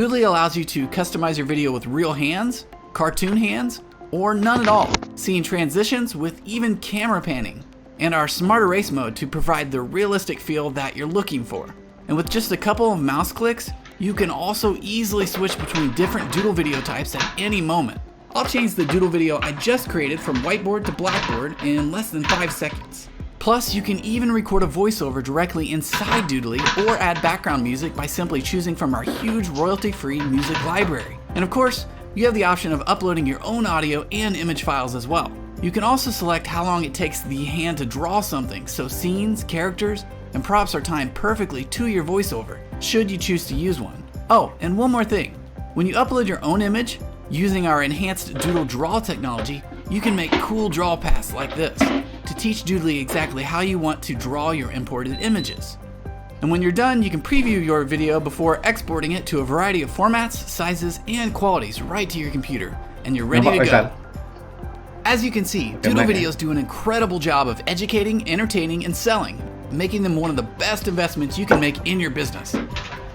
Doodly allows you to customize your video with real hands, cartoon hands, or none at all, seeing transitions with even camera panning, and our Smart Erase mode to provide the realistic feel that you're looking for. And with just a couple of mouse clicks, you can also easily switch between different doodle video types at any moment. I'll change the doodle video I just created from whiteboard to blackboard in less than 5 seconds. Plus, you can even record a voiceover directly inside Doodly or add background music by simply choosing from our huge royalty-free music library. And of course, you have the option of uploading your own audio and image files as well. You can also select how long it takes the hand to draw something, so scenes, characters, and props are timed perfectly to your voiceover, should you choose to use one. Oh, and one more thing. When you upload your own image, using our enhanced Doodle Draw technology, you can make cool draw paths like this to teach Doodly exactly how you want to draw your imported images. And when you're done, you can preview your video before exporting it to a variety of formats, sizes, and qualities right to your computer, and you're ready to go. As you can see, Doodle videos do an incredible job of educating, entertaining, and selling, making them one of the best investments you can make in your business.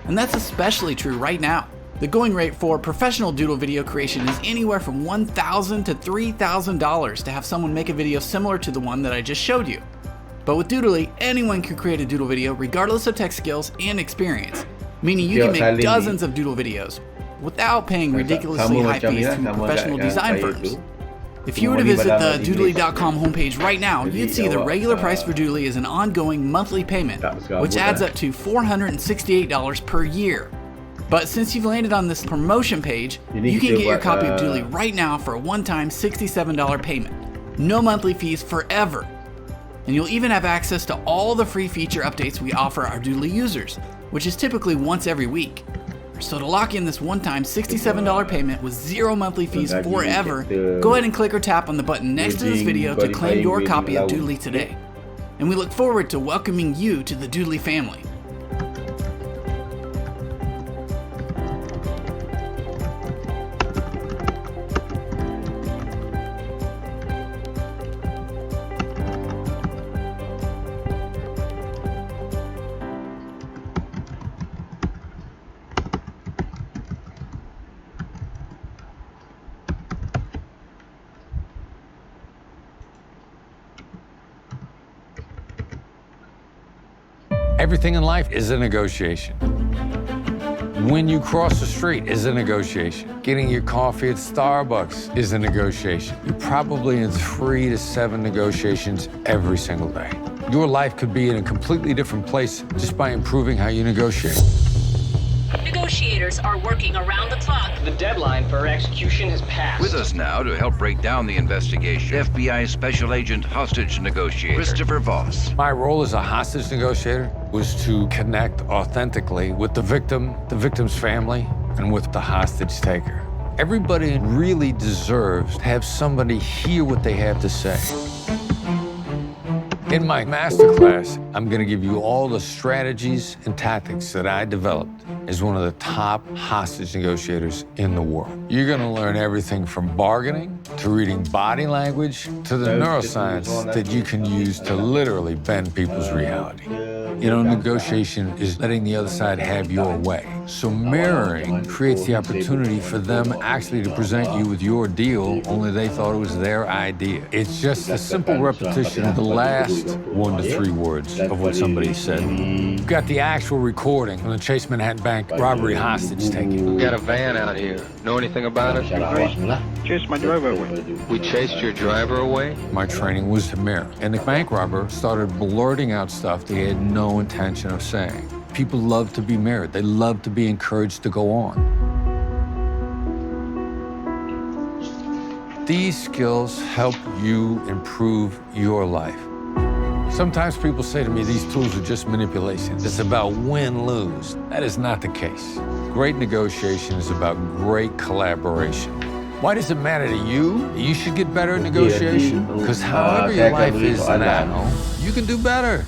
And that's especially true right now. The going rate for professional doodle video creation is anywhere from $1,000 to $3,000 to have someone make a video similar to the one that I just showed you. But with Doodly, anyone can create a doodle video regardless of tech skills and experience, meaning you can make dozens of doodle videos without paying ridiculously high fees to professional design firms. If you were to visit the Doodly.com homepage right now, you'd see the regular price for Doodly is an ongoing monthly payment, which adds up to $468 per year. But since you've landed on this promotion page, you can get your copy of Doodly right now for a one-time $67 payment. No monthly fees forever. And you'll even have access to all the free feature updates we offer our Doodly users, which is typically once every week. So to lock in this one-time $67 payment with 0 monthly fees forever, go ahead and click or tap on the button next to this video to claim your copy of Doodly today. And we look forward to welcoming you to the Doodly family. Everything in life is a negotiation. When you cross the street is a negotiation. Getting your coffee at Starbucks is a negotiation. You're probably in 3 to 7 negotiations every single day. Your life could be in a completely different place just by improving how you negotiate. Negotiators are working around the clock. The deadline for execution has passed. With us now to help break down the investigation, FBI Special Agent Hostage Negotiator, Christopher Voss. My role as a hostage negotiator was to connect authentically with the victim, the victim's family, and with the hostage taker. Everybody really deserves to have somebody hear what they have to say. In my masterclass, I'm going to give you all the strategies and tactics that I developed as one of the top hostage negotiators in the world. You're going to learn everything from bargaining to reading body language to the neuroscience that you can use to literally bend people's reality. You know, negotiation is letting the other side have your way. So mirroring creates the opportunity for them actually to present you with your deal, only they thought it was their idea. It's just a simple repetition of the last 1 to 3 words of what somebody said. We've got the actual recording from the Chase Manhattan Bank robbery hostage taking. We got a van out here. Know anything about it? Chased my driver away. We chased your driver away? My training was to mirror. And the bank robber started blurting out stuff they had no intention of saying. People love to be mirrored. They love to be encouraged to go on. These skills help you improve your life. Sometimes people say to me, these tools are just manipulation. It's about win-lose. That is not the case. Great negotiation is about great collaboration. Why does it matter to you? You should get better at negotiation. Because however your life is now, you can do better.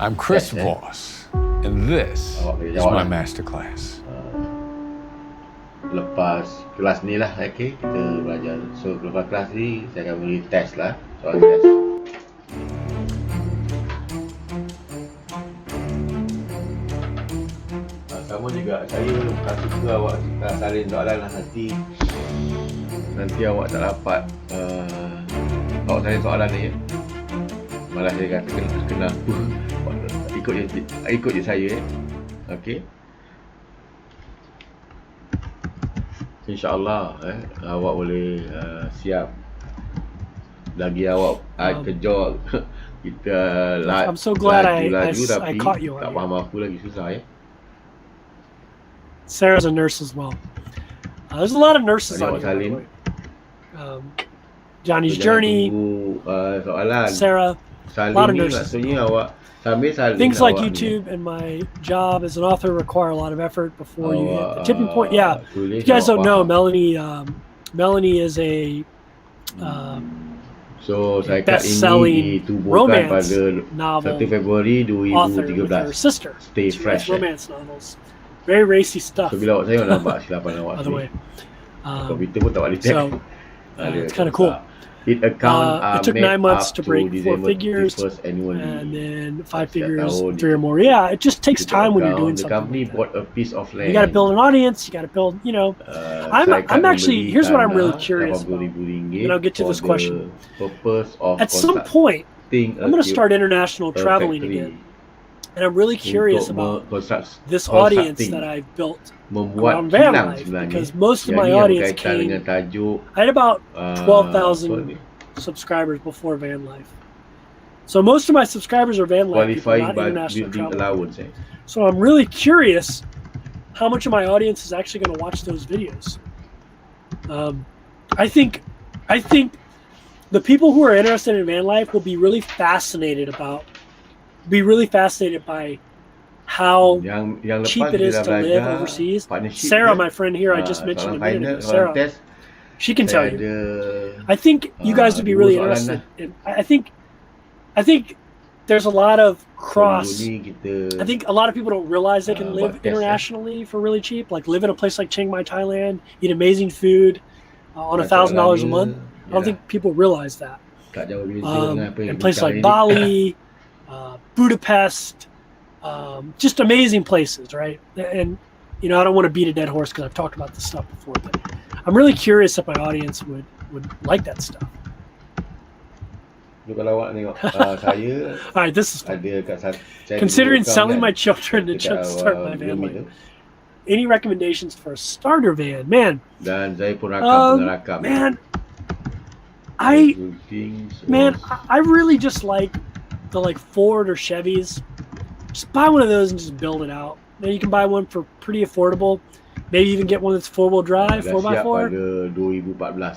I'm Chris Voss, and this is my masterclass. Lepas kelas ni lah, okay, kita belajar. So lepas kelas ni, saya akan beri test lah, soal test. Kamu juga juga saya tak suka awak cakap salin soalan lah nanti awak tak dapat awak salin soalan ni ya. Malah saya kata kena ikut je saya ya. Okey. InsyaAllah awak boleh siap. Lagi awak kerja kita I'm so glad I tapi caught you on tak here. faham apa lagi susah ya. Sarah's a nurse as well. There's a lot of nurses on Awak here, by the salin. way. Johnny's Jangan Journey, tunggu soalan. Sarah, Salin lot of ni nurses. maksudnya awak sambil salin things like awak YouTube and my job as an author require a lot of effort before you hit the tipping point. ni, Yeah, tulis if you guys awak don't know, faham. Melanie is a So saya kat best-selling ini ditubuhkan romance pada novel 1 Februari author with her 2013. sister. Stay She fresh. writes romance novels. Very racy stuff, So bila awak tengok nampak silapan awak by the way. ni. Komputer pun tak boleh check. So it's kind of cool. It account It took 9 months to break 4 figures, and then 5 figures, 3 or more. Yeah, it just takes time when you're doing The something. company Like bought a piece of that. land. You got to build an audience. You got to build, you know. I'm actually, here's what I'm really curious about. And I'll get to this question. At some point, I'm going to start international traveling again. And I'm really curious about this audience that I've built around van life, because most of my audience came. I had about 12,000 subscribers before van life. So most of my subscribers are van life people, qualifying not by international building travel. allowance. So I'm really curious how much of my audience is actually going to watch those videos. I think the people who are interested in van life will be really fascinated by how cheap it is to live overseas. Sarah, my friend here, I just mentioned a minute ago, Sarah, she can tell you. I think you guys would be really interested. I think there's a lot of cross. I think a lot of people don't realize they can live internationally for really cheap. Like live in a place like Chiang Mai, Thailand, eat amazing food on $1,000 a month. I don't think people realize that. And places like Bali, Budapest, just amazing places, right? And you know, I don't want to beat a dead horse because I've talked about this stuff before, but I'm really curious if my audience would like that stuff. Kalau awak tengok saya All right, this is fun. ada kat saya Considering dulu selling my account children to dekat, jumpstart my Blumi van tu. life. Any recommendations for a starter van? Man, Dan saya pun rakam. man, I really just like the Ford or Chevys. Just buy one of those and just build it out. Then you can buy one for pretty affordable. Maybe even get one that's 4-wheel drive, 4x4, pada 2014.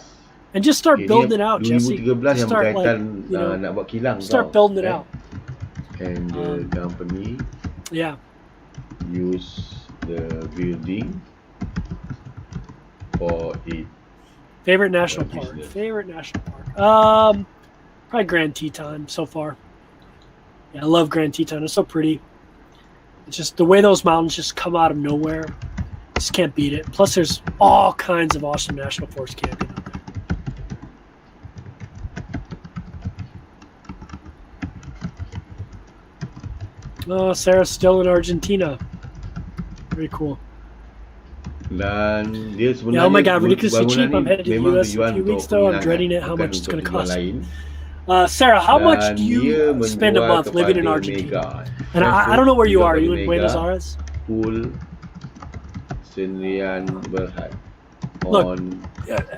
and just start building it out, Jesse. 2013 yang Start berkaitan nak buat kilang start building it out. And the company Yeah. use the building for it. Favorite national What park. business? Favorite national park. Probably Grand Teton so far. Yeah, I love Grand Teton. It's so pretty. It's just the way those mountains just come out of nowhere. Just can't beat it. Plus, there's all kinds of awesome national forest camping out there. Oh, Sarah's still in Argentina. Very cool. Dan dia sebenarnya Yeah, oh my God, ridiculously bangunan cheap. ni I'm headed to the memang US in a tujuan few untuk weeks, though. I'm penghilangan, dreading it, how bukan much it's untuk going to tujuan cost. lain. Sarah, how much Dan do you dia spend a menjual month living in kepada Argentina? Mega. And I don't know where you are. Are you in Mega, Buenos Aires? Full sendirian berhad Look, on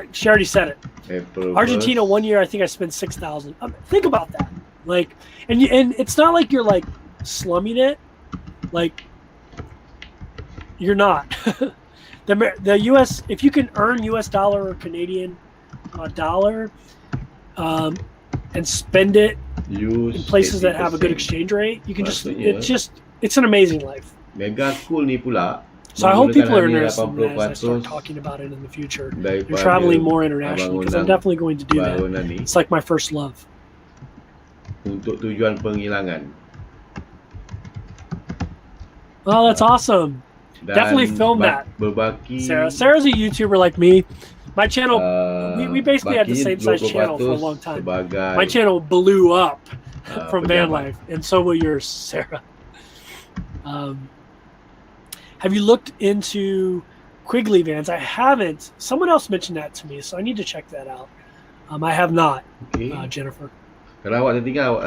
she already said it. April Argentina, 1st. 1 year, I think I spent 6,000. Think about that. Like, and it's not like you're like slumming it. Like, you're not. The U.S. If you can earn U.S. dollar or Canadian dollar, and spend it in places that have a good exchange rate, you can it's an amazing life. Mega School ni pula. So I hope people are menggunakan interested in that as I start 80% talking about it in the future. And daripada traveling more internationally, because I'm bangunan- definitely going to do that. bangunan ni It's like my first love. untuk tujuan penghilangan. Oh, that's awesome. Dan Definitely film that, berbaki Sarah's a YouTuber like me. My channel, we basically had the baki same size channel for a 20% long time. sebagai My channel blew up from van pejabat. life, and so will yours, Sarah. Have you looked into Quigley vans? I haven't. Someone else mentioned that to me, so I need to check that out. I have not, Jennifer. Kalau awak tertinggal,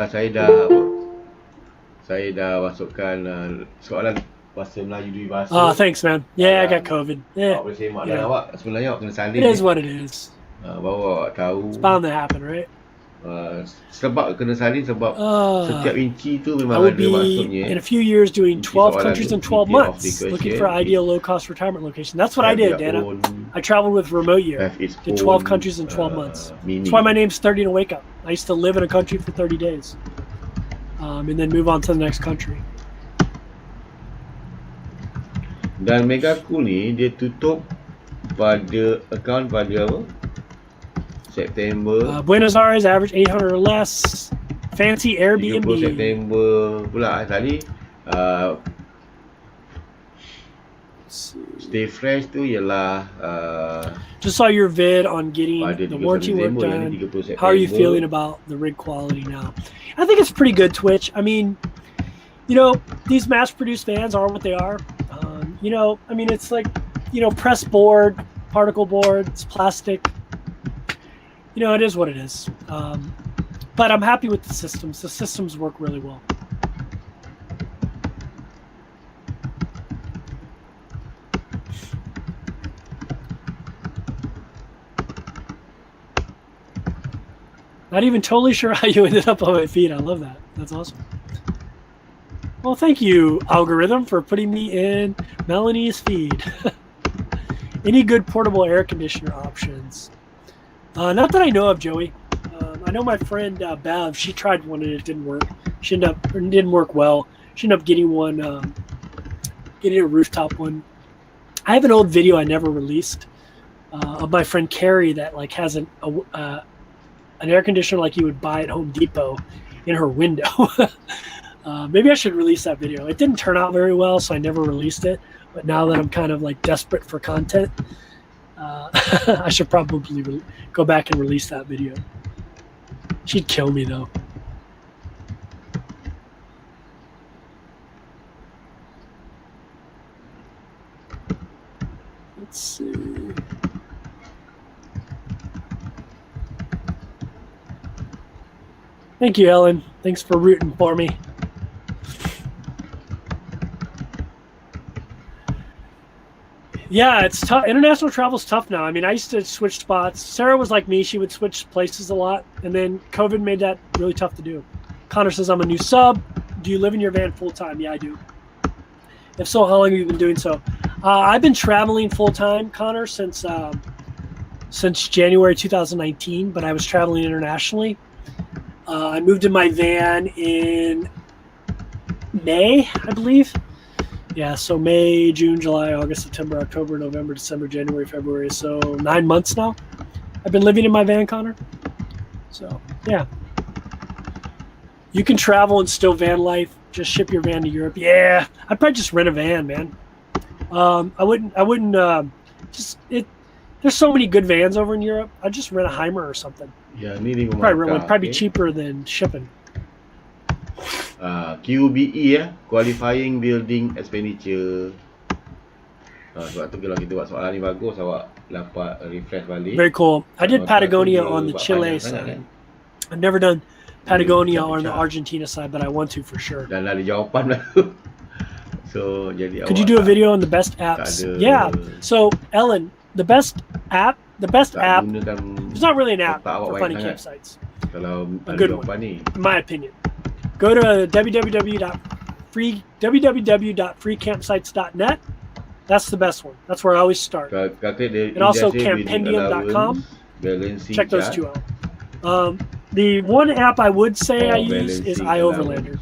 saya dah masukkan soalan bahasa Melayu dua bahasa. Oh, thanks, man. Yeah, I got COVID. Yeah, Awak boleh semak dan awak sebenarnya awak kena salin. it is what it is. Baru awak tahu. It's bound to happen, right? Sebab kena salin sebab setiap inci tu I memang will ada be maksudnya. in a few years doing 12 soalan countries in tu, 12 inti of months, the looking question, for ideal low-cost retirement location. That's what I did, Dana. I traveled with Remote Year. Have its Did 12 own, countries in 12 months. meaning. That's why my name's 30 to Wake Up. I used to live in a country for 30 days. And then move on to the next country. Dan Mega Cool ni dia tutup pada account pada apa? September. Buenos Aires, average 800 or less. Fancy 30 Airbnb. September pula tadi. Stay fresh tu ialah Just saw your vid on getting pada the 31 warranty work Disember, done. 30 How are you September. feeling about the rig quality now? I think it's pretty good, Twitch. I mean, you know, these mass-produced vans are what they are. You know, I mean, it's like, you know, press board, particle board, it's plastic. You know, it is what it is. But I'm happy with the systems. The systems work really well. Not even totally sure how you ended up on my feed. I love that. That's awesome. Well, thank you, algorithm, for putting me in Melanie's feed. Any good portable air conditioner options? Not that I know of, Joey. I know my friend Bev. She tried one and it didn't work. It didn't work well. She ended up getting one, getting a rooftop one. I have an old video I never released of my friend Carrie that like has an air conditioner like you would buy at Home Depot in her window. Maybe I should release that video. It didn't turn out very well, so I never released it. But now that I'm kind of like desperate for content, I should probably go back and release that video. She'd kill me though. Let's see. Thank you, Ellen. Thanks for rooting for me. Yeah, it's tough. International travel's tough now. I mean, I used to switch spots. Sarah was like me. She would switch places a lot. And then COVID made that really tough to do. Connor says, I'm a new sub. Do you live in your van full time? Yeah, I do. If so, how long have you been doing so? I've been traveling full time, Connor, since January 2019, but I was traveling internationally. I moved in my van in May, I believe. Yeah, so May, June, July, August, September, October, November, December, January, February. So 9 months now. I've been living in my van, Connor. So, yeah. You can travel and still van life. Just ship your van to Europe. Yeah, I'd probably just rent a van, man. I wouldn't. There's so many good vans over in Europe. I'd just rent a Heimer or something. Ya, ni lima Probably cheaper than shipping. QBE Qualifying Building Expenditure. Sebab tu kalau kita buat soalan ni bagus, awak dapat refresh balik. Very cool. I did Patagonia on the Chile side. I've never done Patagonia on the Argentina side, but I want to for sure. Dan ada jawapan baru. So jadi could you do a video on the best apps? Yeah. So Ellen, the best app. There's not really an app for finding campsites. A good one, in my opinion. Go to www.freecampsites.net. That's the best one. That's where I always start. And also campendium.com. Check those two out. The one app I would say I use is iOverlander.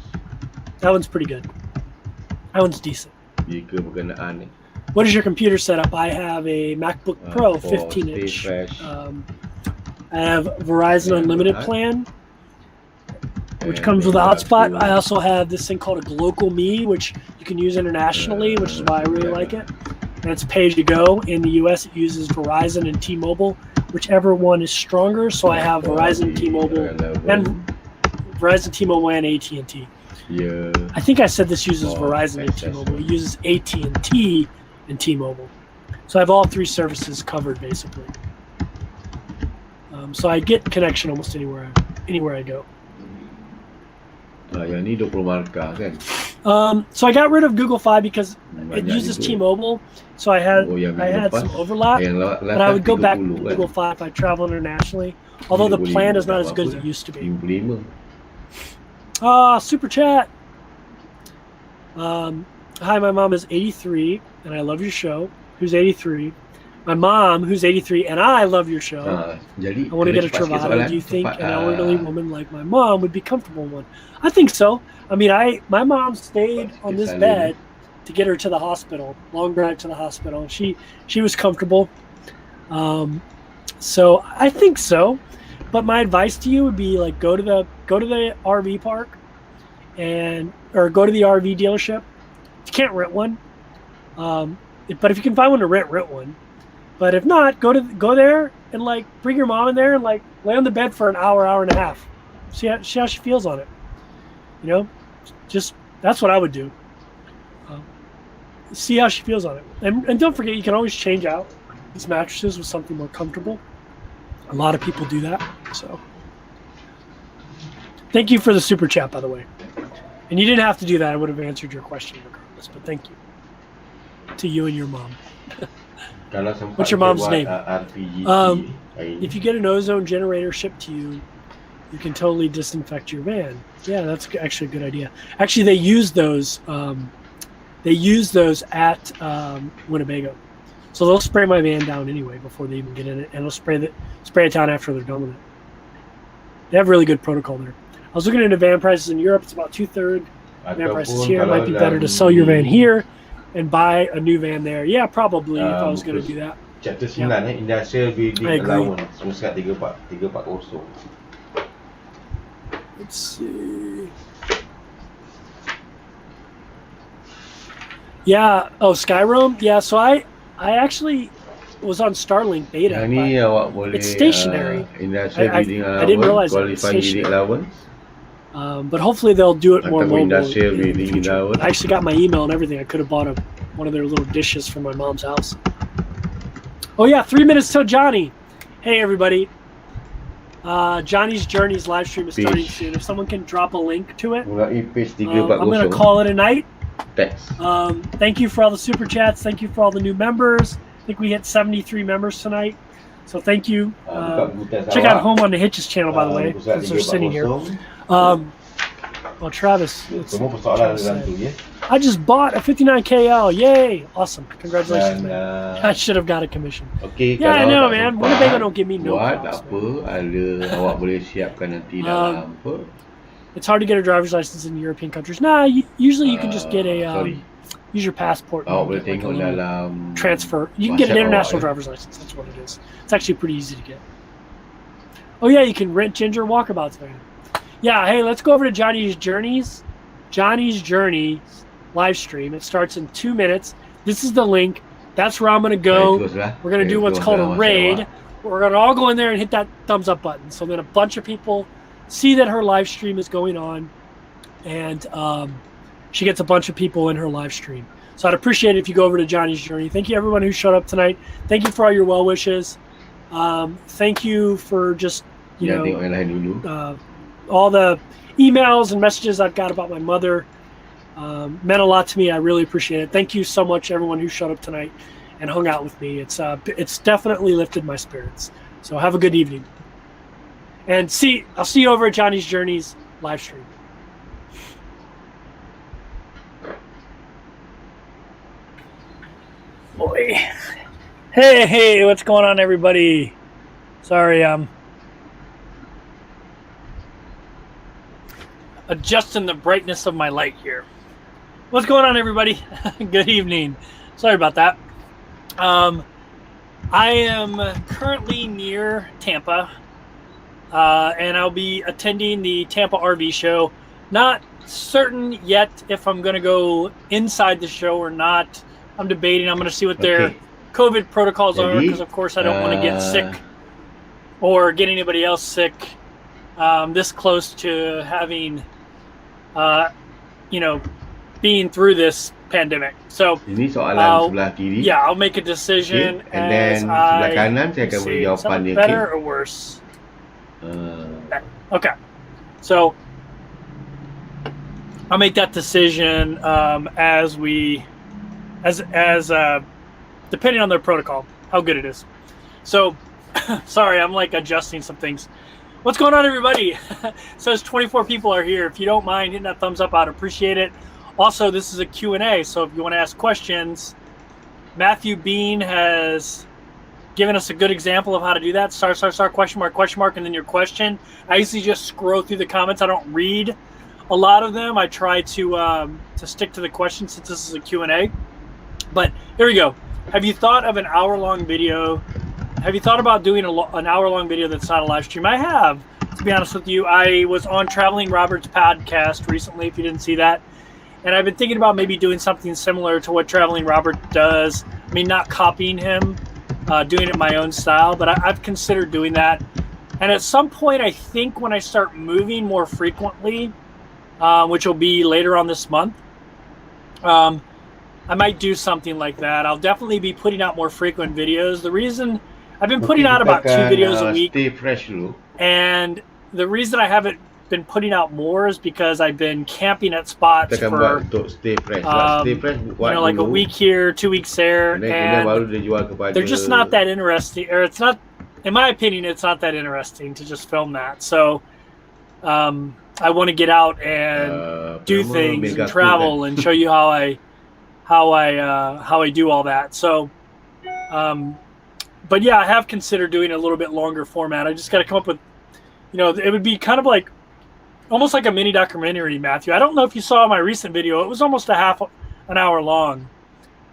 That one's pretty good. That one's decent. What is your computer setup? I have a MacBook Pro 15-inch. I have Verizon Unlimited plan, which comes with a hotspot. I also have this thing called a Glocal Me, which you can use internationally, which is why I really like it. And it's pay-as-you-go. In the U.S., it uses Verizon and T-Mobile, whichever one is stronger. So I have Verizon, T-Mobile, and AT&T. Yeah. I think I said this uses Verizon and T-Mobile. It uses AT&T and T-Mobile. So I have all three services covered basically. So I get connection almost anywhere I go. Yang ni 20 markah kan? So I got rid of Google Fi because it uses T-Mobile. So I had some overlap, but I would go back to Google Fi if I travel internationally. Although the plan is not as good as it used to be. Super chat. Hi, my mom is 83, and I love your show. Who's 83? My mom, who's 83, and I love your show. I want to get a Travada. Do you think an elderly woman like my mom would be comfortable in one? I think so. I mean, my mom stayed on this bed to get her to the hospital. Long drive to the hospital. She was comfortable. So I think so. But my advice to you would be like go to the RV park or go to the RV dealership. You can't rent one. But if you can find one to rent one. But if not, go there and like bring your mom in there and like lay on the bed for an hour and a half. See how she feels on it. You know, just that's what I would do. See how she feels on it, and don't forget you can always change out these mattresses with something more comfortable. A lot of people do that. So, thank you for the super chat, by the way. And you didn't have to do that. I would have answered your question regardless. But thank you to you and your mom. What's your mom's name? If you get an ozone generator shipped to you, you can totally disinfect your van. Yeah, that's actually a good idea. Actually, they use those. They use those at Winnebago, so they'll spray my van down anyway before they even get in it, and they'll spray it down after they're done with it. They have really good protocol there. I was looking into van prices in Europe. It's about 2/3 van prices here. It might be better to sell your van here and buy a new van there. Yeah, probably if I was going to do that. Chapter 9 Industrial Building Allowance Muskat 340. Let's see. Yeah. Oh, Skyroam. Yeah. So I actually was on Starlink beta. It's stationary. I didn't realize it was stationary. But hopefully they'll do it more mobile. I actually got my email and everything. I could have bought one of their little dishes from my mom's house. Oh yeah, 3 minutes till Johnny. Hey everybody. Johnny's Journeys live stream is starting soon. If someone can drop a link to it, I'm going to call it a night. Thank you for all the super chats. Thank you for all the new members. I think we hit 73 members tonight. So thank you. Check out Home on the Hitches channel, by the way, since they're sitting here. Well, Travis, I just bought a 59 KL. Yay! Awesome. Congratulations, man. I should have got a commission. Yeah, I know, man. Winnebago don't give me no props, It's hard to get a driver's license in European countries. Nah, usually you can just get use your passport and get like a little transfer. You can get an international driver's license. That's what it is. It's actually pretty easy to get. Oh yeah, you can rent Ginger Walkabouts van. Yeah, hey, let's go over to Johnny's Journeys live stream. It starts in 2 minutes. This is the link. That's where I'm going to go. We're going to do what's called a raid. We're going to all go in there and hit that thumbs up button. So then a bunch of people see that her live stream is going on, and she gets a bunch of people in her live stream. So I'd appreciate it if you go over to Johnny's Journey. Thank you, everyone who showed up tonight. Thank you for all your well wishes. Thank you for just, all the emails and messages I've got about my mother. Meant a lot to me. I really appreciate it. Thank you so much, everyone who showed up tonight and hung out with me. It's definitely lifted my spirits. So have a good evening. And I'll see you over at Johnny's Journeys live stream. Boy. Hey, what's going on, everybody? Sorry, adjusting the brightness of my light here. What's going on, everybody? Good evening. Sorry about that. I am currently near Tampa, and I'll be attending the Tampa RV show. Not certain yet if I'm going to go inside the show or not. I'm debating. I'm going to see what their COVID protocols are, because of course I don't want to get sick or get anybody else sick this close to having being through this pandemic. So ini soalan sebelah kiri. Yeah, I'll make a decision. Okay. And then sebelah kanan saya akan beri jawapan dia. Better or worse? Okay. So I'll make that decision as depending on their protocol, how good it is. So, sorry, I'm like adjusting some things. What's going on, everybody? It says 24 people are here. If you don't mind hitting that thumbs up, I'd appreciate it. Also, this is a Q&A, so if you want to ask questions, Matthew Bean has given us a good example of how to do that. Star, question mark, and then your question. I usually just scroll through the comments. I don't read a lot of them. I try to stick to the question since this is a Q&A. But here we go. Have you thought of an hour-long video? Have you thought about doing an hour-long video that's not a live stream? I have, to be honest with you. I was on Traveling Robert's podcast recently, if you didn't see that. And I've been thinking about maybe doing something similar to what Traveling Robert does. I mean, not copying him, doing it my own style, but I've considered doing that. And at some point, I think when I start moving more frequently, which will be later on this month, I might do something like that. I'll definitely be putting out more frequent videos. The reason I've been putting out about 2 videos a week. Stay fresh dulu. And the reason I haven't been putting out more is because I've been camping at spots for stay fresh. Stay fresh, like a week here, 2 weeks there, and they're just not that interesting, or it's not, in my opinion, it's not that interesting to just film that. So I want to get out and do things and travel and show you how I do all that. So but yeah, I have considered doing a little bit longer format. I just got to come up with, it would be kind of like, almost like a mini documentary, Matthew. I don't know if you saw my recent video. It was almost an hour long.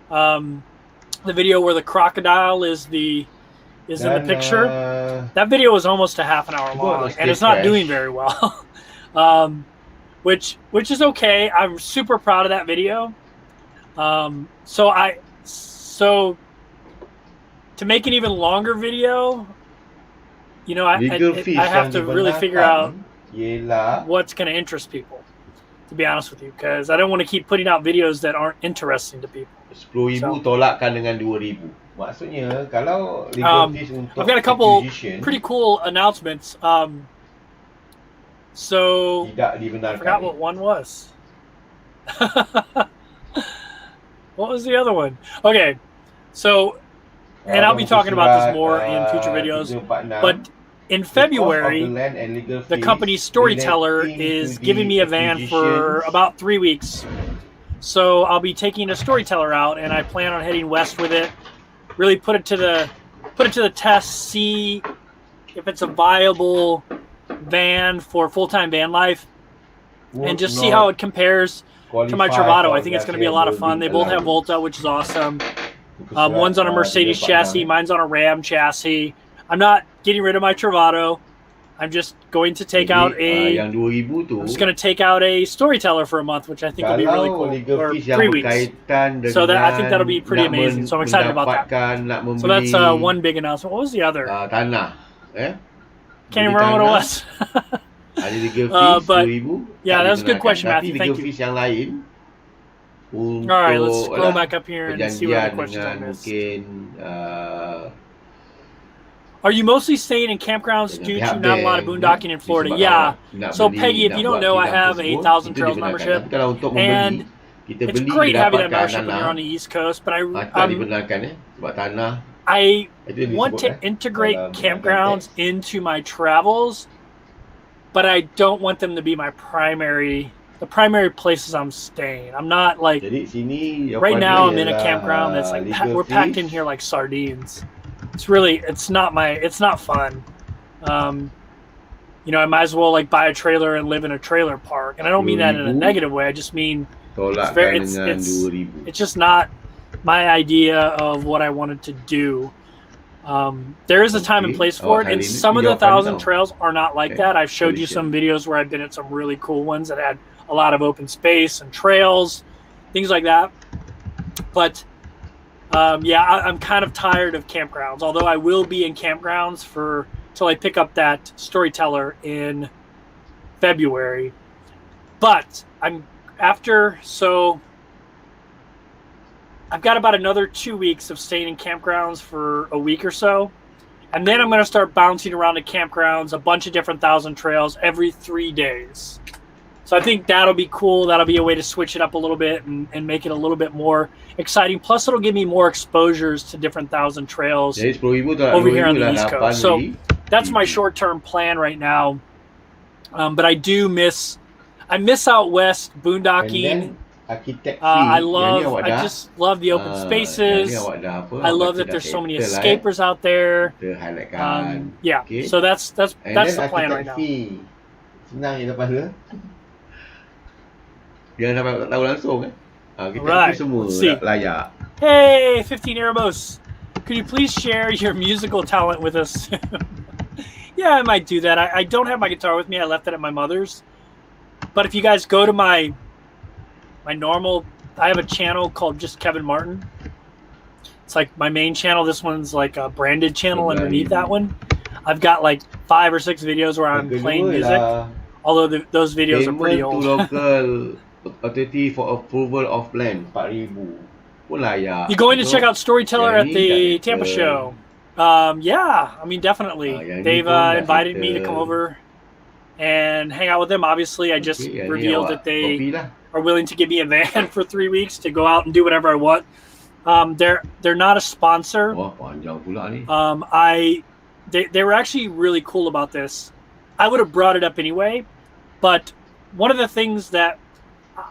The video where the crocodile is in the picture. That video was almost a half an hour long, and it's not doing very well. Which is okay. I'm super proud of that video. So to make an even longer video, I have to really figure out what's going to interest people, to be honest with you, because I don't want to keep putting out videos that aren't interesting to people. 10,000 tolakkan dengan 2,000. Maksudnya kalau legal fees untuk I've got a couple pretty cool announcements. So I forgot what one was. What was the other one? Okay, so, and I'll be talking about this more in future videos, but in February, the company Storyteller is giving me a van for about 3 weeks. So I'll be taking a Storyteller out, and I plan on heading west with it. Really put it to the test, see if it's a viable van for full-time van life, and just see how it compares to my Travato. I think it's going to be a lot of fun. They both have Volta, which is awesome. One's on a Mercedes chassis, mine's on a Ram chassis. I'm not getting rid of my Travato. I'm just going to take out a Storyteller for a month, which I think will be really cool, or 3 weeks. So I think that'll be pretty amazing. So I'm excited about that. So that's one big announcement. What was the other? Tanah. Can't even remember what it was. But yeah, that was a good question, Matthew. Thank you. All right, let's scroll back up here and see what other questions I missed. Are you mostly staying in campgrounds due to not a lot of boondocking in Florida? Yeah. So Peggy, if you don't know, I have an 8,000 Trails membership, and it's great having that membership when you're on the East Coast. But I want to integrate campgrounds into my travels, but I don't want them to be the primary places I'm staying. I'm not like, right now I'm in a campground that's like, we're packed in here like sardines. It's not fun. I might as well like buy a trailer and live in a trailer park. And I don't mean that in a negative way. I just mean it's just not my idea of what I wanted to do. There is a time and place for it, and some of the 1,000 trails are not like that. I've showed you some videos where I've been at some really cool ones that had a lot of open space and trails, things like that. But I'm kind of tired of campgrounds, although I will be in campgrounds till I pick up that Storyteller in February. But I'm so I've got about another 2 weeks of staying in campgrounds for a week or so. And then I'm going to start bouncing around to campgrounds, a bunch of different 1,000 trails every 3 days. So I think that'll be cool. That'll be a way to switch it up a little bit and make it a little bit more exciting. Plus, it'll give me more exposures to different 1,000 trails over here on the East Coast. So that's my short-term plan right now. But I miss out west boondocking. I just love the open spaces. I love that there's so many escapers out there. Yeah, so that's the plan right now. Right. Let's see. Hey, 15 Erebos. Could you please share your musical talent with us? Yeah, I might do that. I don't have my guitar with me. I left it at my mother's. But if you guys go to my normal, I have a channel called just Kevin Martin. It's like my main channel. This one's like a branded channel underneath that one. I've got like 5 or 6 videos where I'm playing music. Although those videos are pretty old. Authority for approval of plan 4,000. You're going to check out Storyteller at the Tampa show. Yeah, I mean, definitely. They've invited me to come over and hang out with them. Obviously, I just revealed that they are willing to give me a van for 3 weeks to go out and do whatever I want. They're not a sponsor. They were actually really cool about this. I would have brought it up anyway, but one of the things that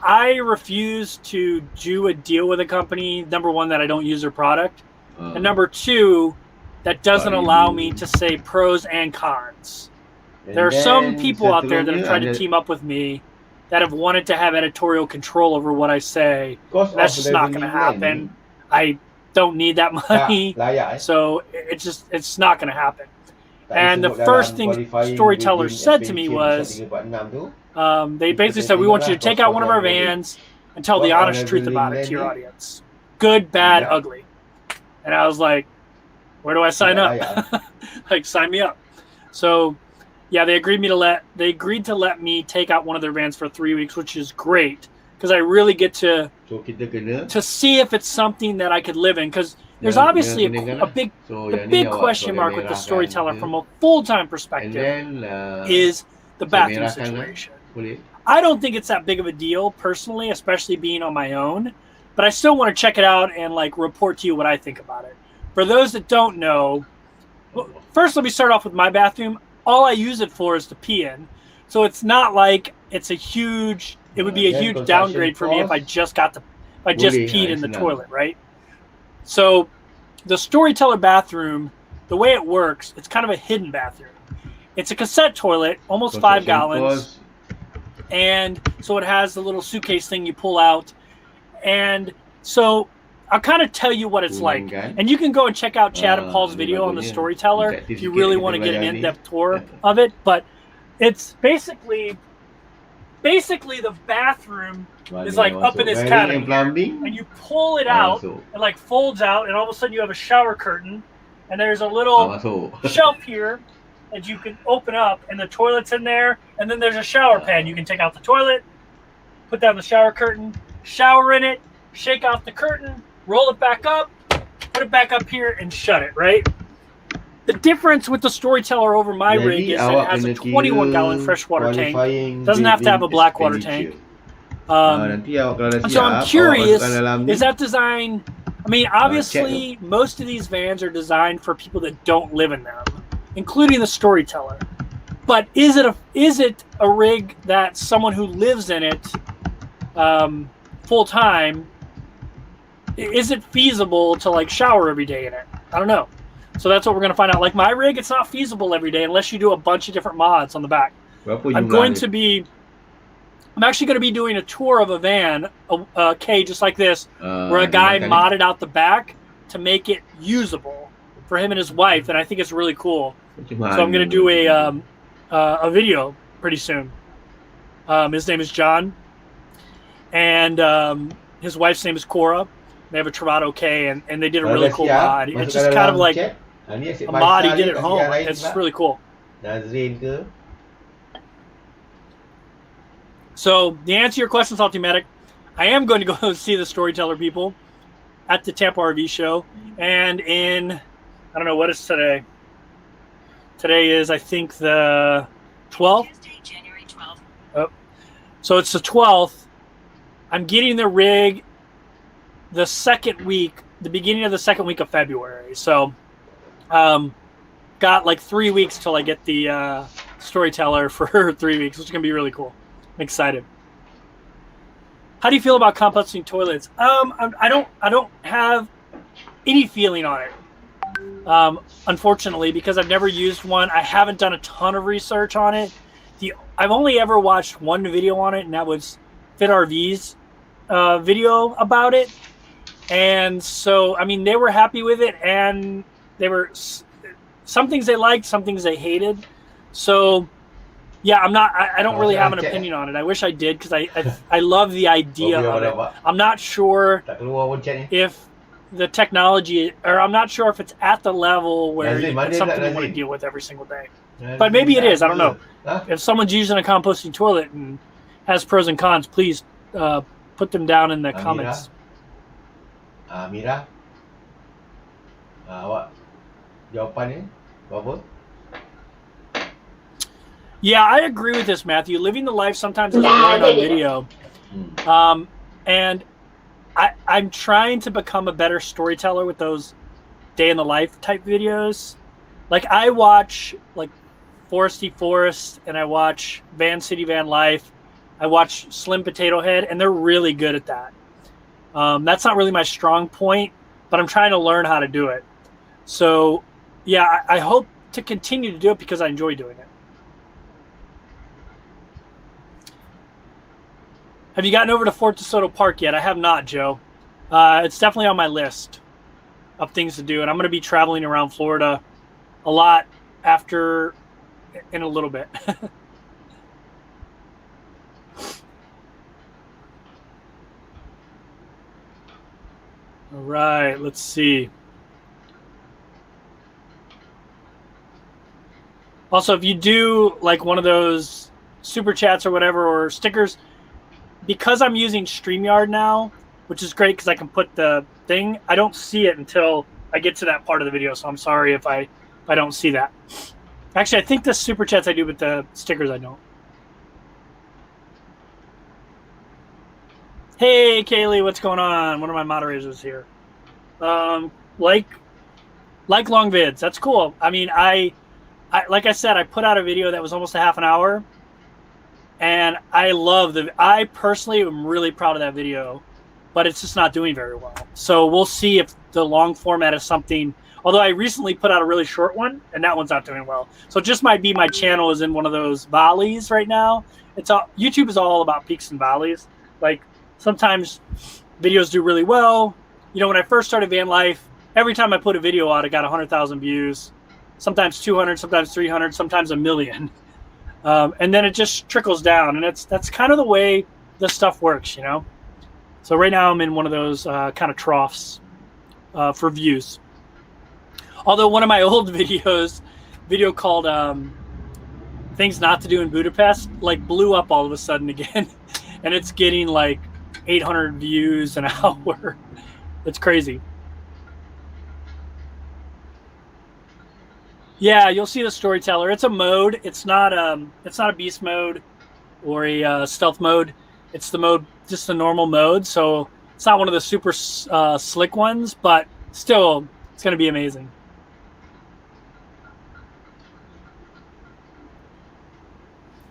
I refuse to do a deal with a company, number one, that I don't use their product, and number two, that doesn't allow me to say pros and cons. There are some people out there that have tried to team up with me that have wanted to have editorial control over what I say. That's just not going to happen. I don't need that money, so it's not going to happen. And the first thing Storyteller said to me was, they basically said, we want you to take out one of our vans and tell the honest truth about it to your audience. Good, bad, ugly. And I was like, where do I sign up? Like, sign me up. So, yeah, they agreed to let me take out one of their vans for 3 weeks, which is great because I really get to see if it's something that I could live in. Because there's obviously a big question mark with the Storyteller from a full-time perspective is the bathroom situation. I don't think it's that big of a deal personally, especially being on my own, but I still want to check it out and like report to you what I think about it. For those that don't know, first let me start off with my bathroom. All I use it for is to pee in. So it's not like it would be a huge downgrade for me if I just peed in the toilet, right? So the Storyteller bathroom, the way it works, it's kind of a hidden bathroom. It's a cassette toilet, almost 5 gallons. And so it has the little suitcase thing you pull out. And so I'll kind of tell you what it's like. And you can go and check out Chad and Paul's video on the Storyteller if you really want to get an in-depth tour of it. But it's basically the bathroom is like up in this cavity. And you pull it out, it like folds out, and all of a sudden you have a shower curtain. And there's a little shelf here that you can open up, and the toilet's in there. And then there's a shower pan. You can take out the toilet, put down the shower curtain, shower in it, shake off the curtain, roll it back up, put it back up here, and shut it, right? The difference with the Storyteller over my rig is it has a 21-gallon freshwater tank. Doesn't have to have a blackwater tank. And so I'm curious, is that design... I mean, obviously, most of these vans are designed for people that don't live in them, including the Storyteller. But is it a rig that someone who lives in it full time, is it feasible to like shower every day in it? I don't know. So that's what we're going to find out. Like my rig, it's not feasible every day unless you do a bunch of different mods on the back. I'm actually going to be doing a tour of a van, a K just like this, where a guy modded out the back to make it usable for him and his wife, and I think it's really cool. So I'm going to do a video pretty soon. His name is John, and his wife's name is Cora. They have a Travado K, and they did a really cool mod. It's just kind of like a mod he did at home. It's really cool. So the answer to your question, Salty Medic, I am going to go see the Storyteller people at the Tampa RV show. And in, I don't know, what is today? Today is, I think, the 12th. Tuesday, January 12th. Oh. So it's the 12th. I'm getting the rig the second week, the beginning of the second week of February. So got like 3 weeks till I get the Storyteller for 3 weeks, which is going to be really cool. I'm excited. How do you feel about composting toilets? I don't have any feeling on it. Unfortunately, because I've never used one. I haven't done a ton of research on it. I've only ever watched one video on it, and that was FitRV's video about it. And so, I mean, they were happy with it, and they were some things they liked, some things they hated. So, yeah, I don't really have an opinion on it. I wish I did, because I love the idea of it. I'm not sure if the technology, or I'm not sure if it's at the level where it's something you want to deal with every single day. But maybe it is. I don't know. If someone's using a composting toilet and has pros and cons, please put them down in the comments. Mira, awak jawapannya apa? Yeah, I agree with this, Matthew. Living the life sometimes is hard on video. And I'm trying to become a better storyteller with those day in the life type videos. Like, I watch like Foresty Forest, and I watch Van City Van Life. I watch Slim Potato Head, and they're really good at that. That's not really my strong point, but I'm trying to learn how to do it. So, yeah, I hope to continue to do it because I enjoy doing it. Have you gotten over to Fort DeSoto Park yet? I have not, Joe. It's definitely on my list of things to do, and I'm going to be traveling around Florida a lot in a little bit. All right, let's see. Also, if you do like one of those super chats or whatever, or stickers, because I'm using StreamYard now, which is great because I can put the thing, I don't see it until I get to that part of the video. So I'm sorry if I don't see that. Actually, I think the super chats I do, but the stickers I don't. Hey, Kaylee, what's going on? One of my moderators is here. Like long vids. That's cool. I mean, I like I said, I put out a video that was almost a half an hour, and I personally am really proud of that video, but it's just not doing very well. So we'll see if the long format is something. Although I recently put out a really short one, and that one's not doing well. So it just might be my channel is in one of those valleys right now. YouTube is all about peaks and valleys. Like, sometimes videos do really well. You know, when I first started van life, every time I put a video out, it got 100,000 views, sometimes 200, sometimes 300, sometimes 1 million. And then it just trickles down, and that's kind of the way this stuff works, you know? So right now I'm in one of those kind of troughs for views. Although one of my old video called Things Not to Do in Budapest, like, blew up all of a sudden again. And it's getting like 800 views an hour. It's crazy. Yeah, you'll see the Storyteller. It's a mode. It's not a beast mode or a stealth mode. It's the mode, just the normal mode. So it's not one of the super slick ones, but still, it's going to be amazing.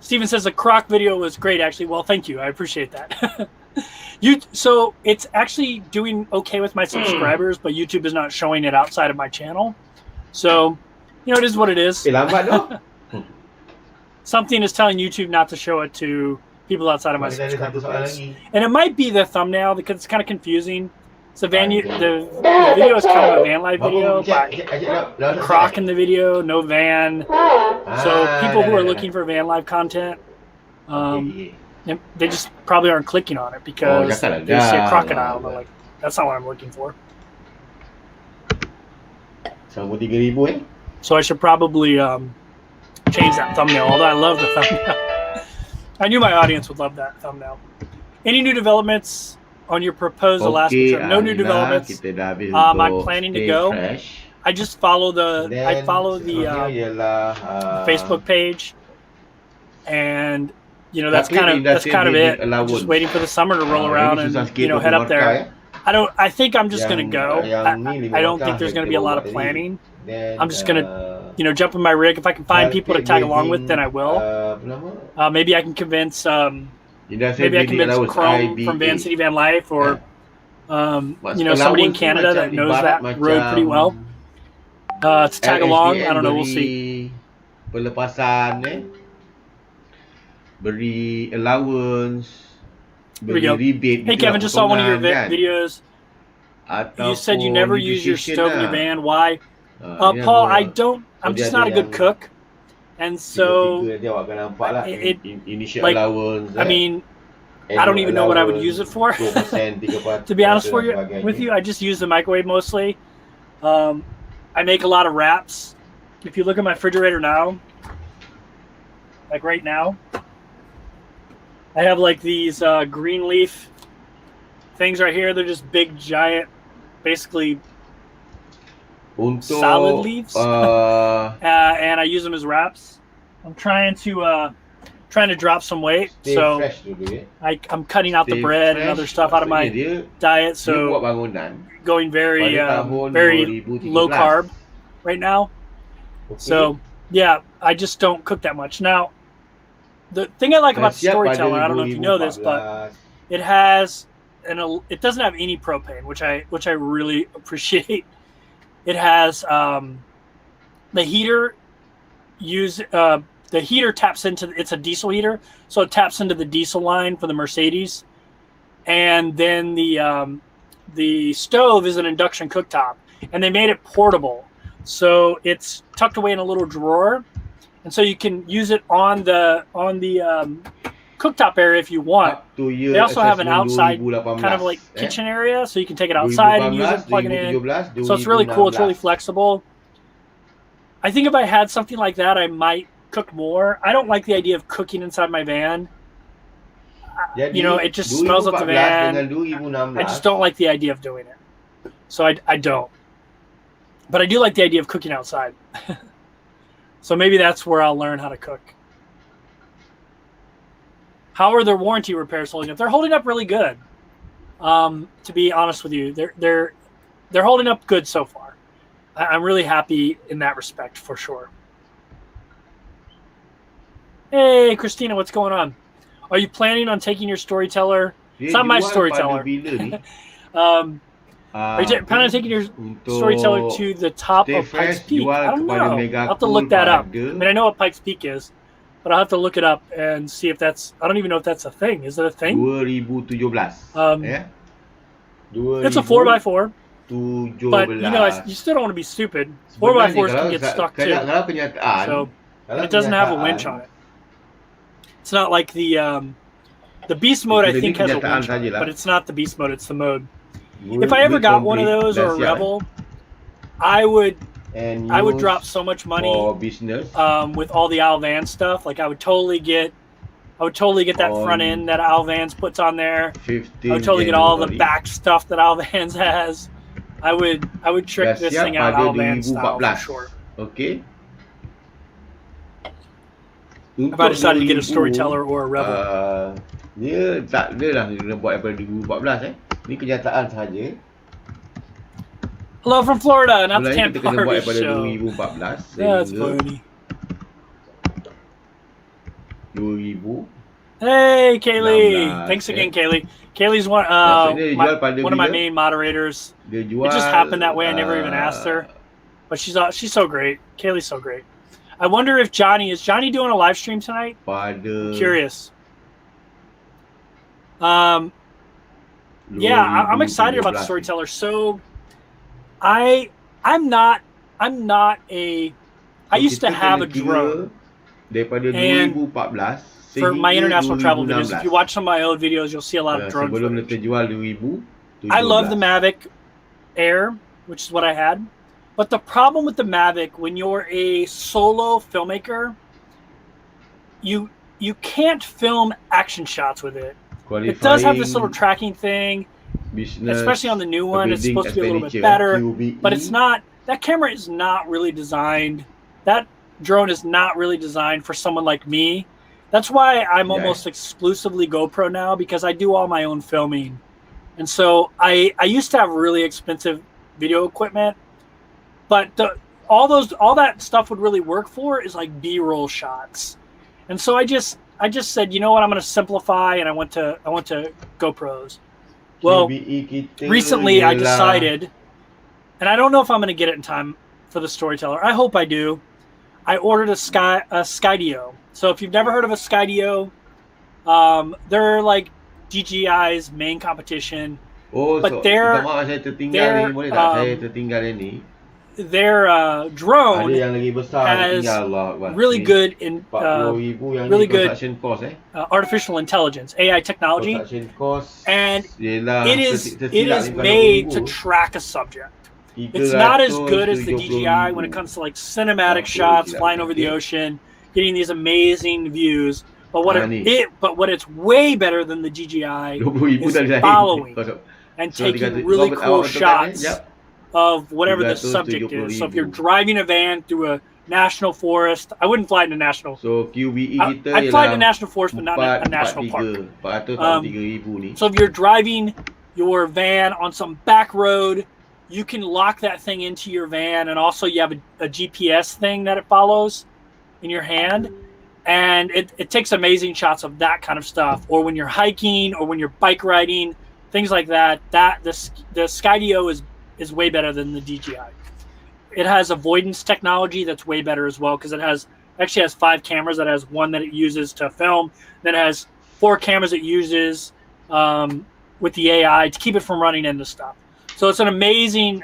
Steven says the croc video was great, actually. Well, thank you. I appreciate that. So it's actually doing okay with my subscribers, but YouTube is not showing it outside of my channel. So, you know, it is what it is. Something is telling YouTube not to show it to people outside of my subscriber base. And it might be the thumbnail because it's kind of confusing. So the video is kind of a van life video, but croc in the video, no van. So people who are looking for van life content, they just probably aren't clicking on it because they see a crocodile and they're like, that's not what I'm looking for. So I should probably change that thumbnail, although I love the thumbnail. I knew my audience would love that thumbnail. Any new developments on your proposed Alaska trip? No new developments. I'm planning to go. Fresh. I just follow the Then, Facebook page, and that's kind of it. Just waiting for the summer to roll around and head up there. I think I'm just gonna go. I don't think there's gonna be a lot of planning. I'm just gonna jump in my rig. If I can find people to tag along with, then I will. Maybe I can convince Chrome from Van City Van Life, or somebody in Canada that knows that road pretty well to tag along. I don't know. We'll see. Pelepasan, beri allowance, Here we go. Hey Kevin, just saw one of your videos. You said you never use your stove in your van. Why? Paul, I don't. I'm just not a good cook, and so I mean, I don't even know what I would use it for. To be honest with you, I just use the microwave mostly. I make a lot of wraps. If you look at my refrigerator now, like right now, I have like these green leaf things right here. They're just big, giant, basically salad leaves, and I use them as wraps. I'm trying to drop some weight, so I'm cutting out the bread and other stuff out of my diet. So going very low carb right now. So yeah, I just don't cook that much. Now, the thing I like about the Storyteller, I don't know if you know this, but it has it doesn't have any propane, which I really appreciate. It has the heater the heater taps into, it's a diesel heater, so it taps into the diesel line for the Mercedes, and then the stove is an induction cooktop, and they made it portable, so it's tucked away in a little drawer, and so you can use it on the cooktop area if you want. They also have an outside kind of like kitchen area, so you can take it outside and use it, plug it in. So it's really cool. It's really flexible. I think if I had something like that, I might cook more. I don't like the idea of cooking inside my van. It just smells up the van. I just don't like the idea of doing it. So I don't. But I do like the idea of cooking outside. So maybe that's where I'll learn how to cook. How are their warranty repairs holding up? They're holding up really good. To be honest with you, they're holding up good so far. I'm really happy in that respect for sure. Hey, Christina, what's going on? Are you planning on taking your Storyteller? It's not my Storyteller. Are you planning on taking your Storyteller to the top of Pikes Peak? I don't know. I'll have to look that up. I mean, I know what Pikes Peak is, but I'll have to look it up and see if that's, I don't even know if that's a thing. Is it a thing? 2017. It's a 4x4. But, you still don't want to be stupid. 4x4s can get stuck too. So, and it doesn't have a winch on it. It's not like the Beast mode, I think, has a winch on it, but it's not the Beast mode, it's the mode. If I ever got one of those or a Rebel, I would drop so much money with all the Alvan stuff. Like I would totally get that front end that Alvans puts on there. I would totally get all the back stuff that Alvans has. I would trick this thing out Alvan style for sure. Okay. If I decided to get a Storyteller or a Rebel. Dia tak ada lah dia buat daripada 2014 Ni kenyataan sahaja. Hello from Florida, not the Tampa Harvest Show. 2014 That's funny. 2000. Hey, Kaylee. Thanks again, Kaylee. Kaylee's one of my main moderators. It just happened that way. I never even asked her. But she's so great. Kaylee's so great. I wonder if is Johnny doing a live stream tonight? I'm curious. Yeah, I'm excited about the Storyteller. So I used to have a drone. And for my international travel videos, if you watch some of my old videos, you'll see a lot of drone footage. I love the Mavic Air, which is what I had. But the problem with the Mavic, when you're a solo filmmaker, you can't film action shots with it. It does have this little tracking thing, especially on the new one. It's supposed to be a little bit better, QBE. but it's not. That camera is not really designed. That drone is not really designed for someone like me. That's why I'm almost exclusively GoPro now, because I do all my own filming. And so I used to have really expensive video equipment, but all that stuff would really work for is like B-roll shots. And so I just said, you know what, I'm going to simplify, and I went to GoPros. Well, recently I decided, and I don't know if I'm going to get it in time for the Storyteller. I hope I do. I ordered a Skydio. So if you've never heard of a Skydio, they're like DJI's main competition. But their drone has really good artificial intelligence, AI technology, and it is made to track a subject. It's not as good as the DJI when it comes to like cinematic shots, flying over the ocean, getting these amazing views. But what it's way better than the DJI is following and taking really cool shots of whatever the subject is. So if you're driving a van through a national forest, I wouldn't fly in a national. So QBE I'd fly in a national forest, but not a national park. So if you're driving your van on some back road, you can lock that thing into your van, and also you have a GPS thing that it follows in your hand, and it takes amazing shots of that kind of stuff. Or when you're hiking, or when you're bike riding, things like that. The Skydio is way better than the DJI. It has avoidance technology that's way better as well, because it actually has 5 cameras. That has one that it uses to film. Then it has 4 cameras it uses with the AI to keep it from running into stuff. So it's an amazing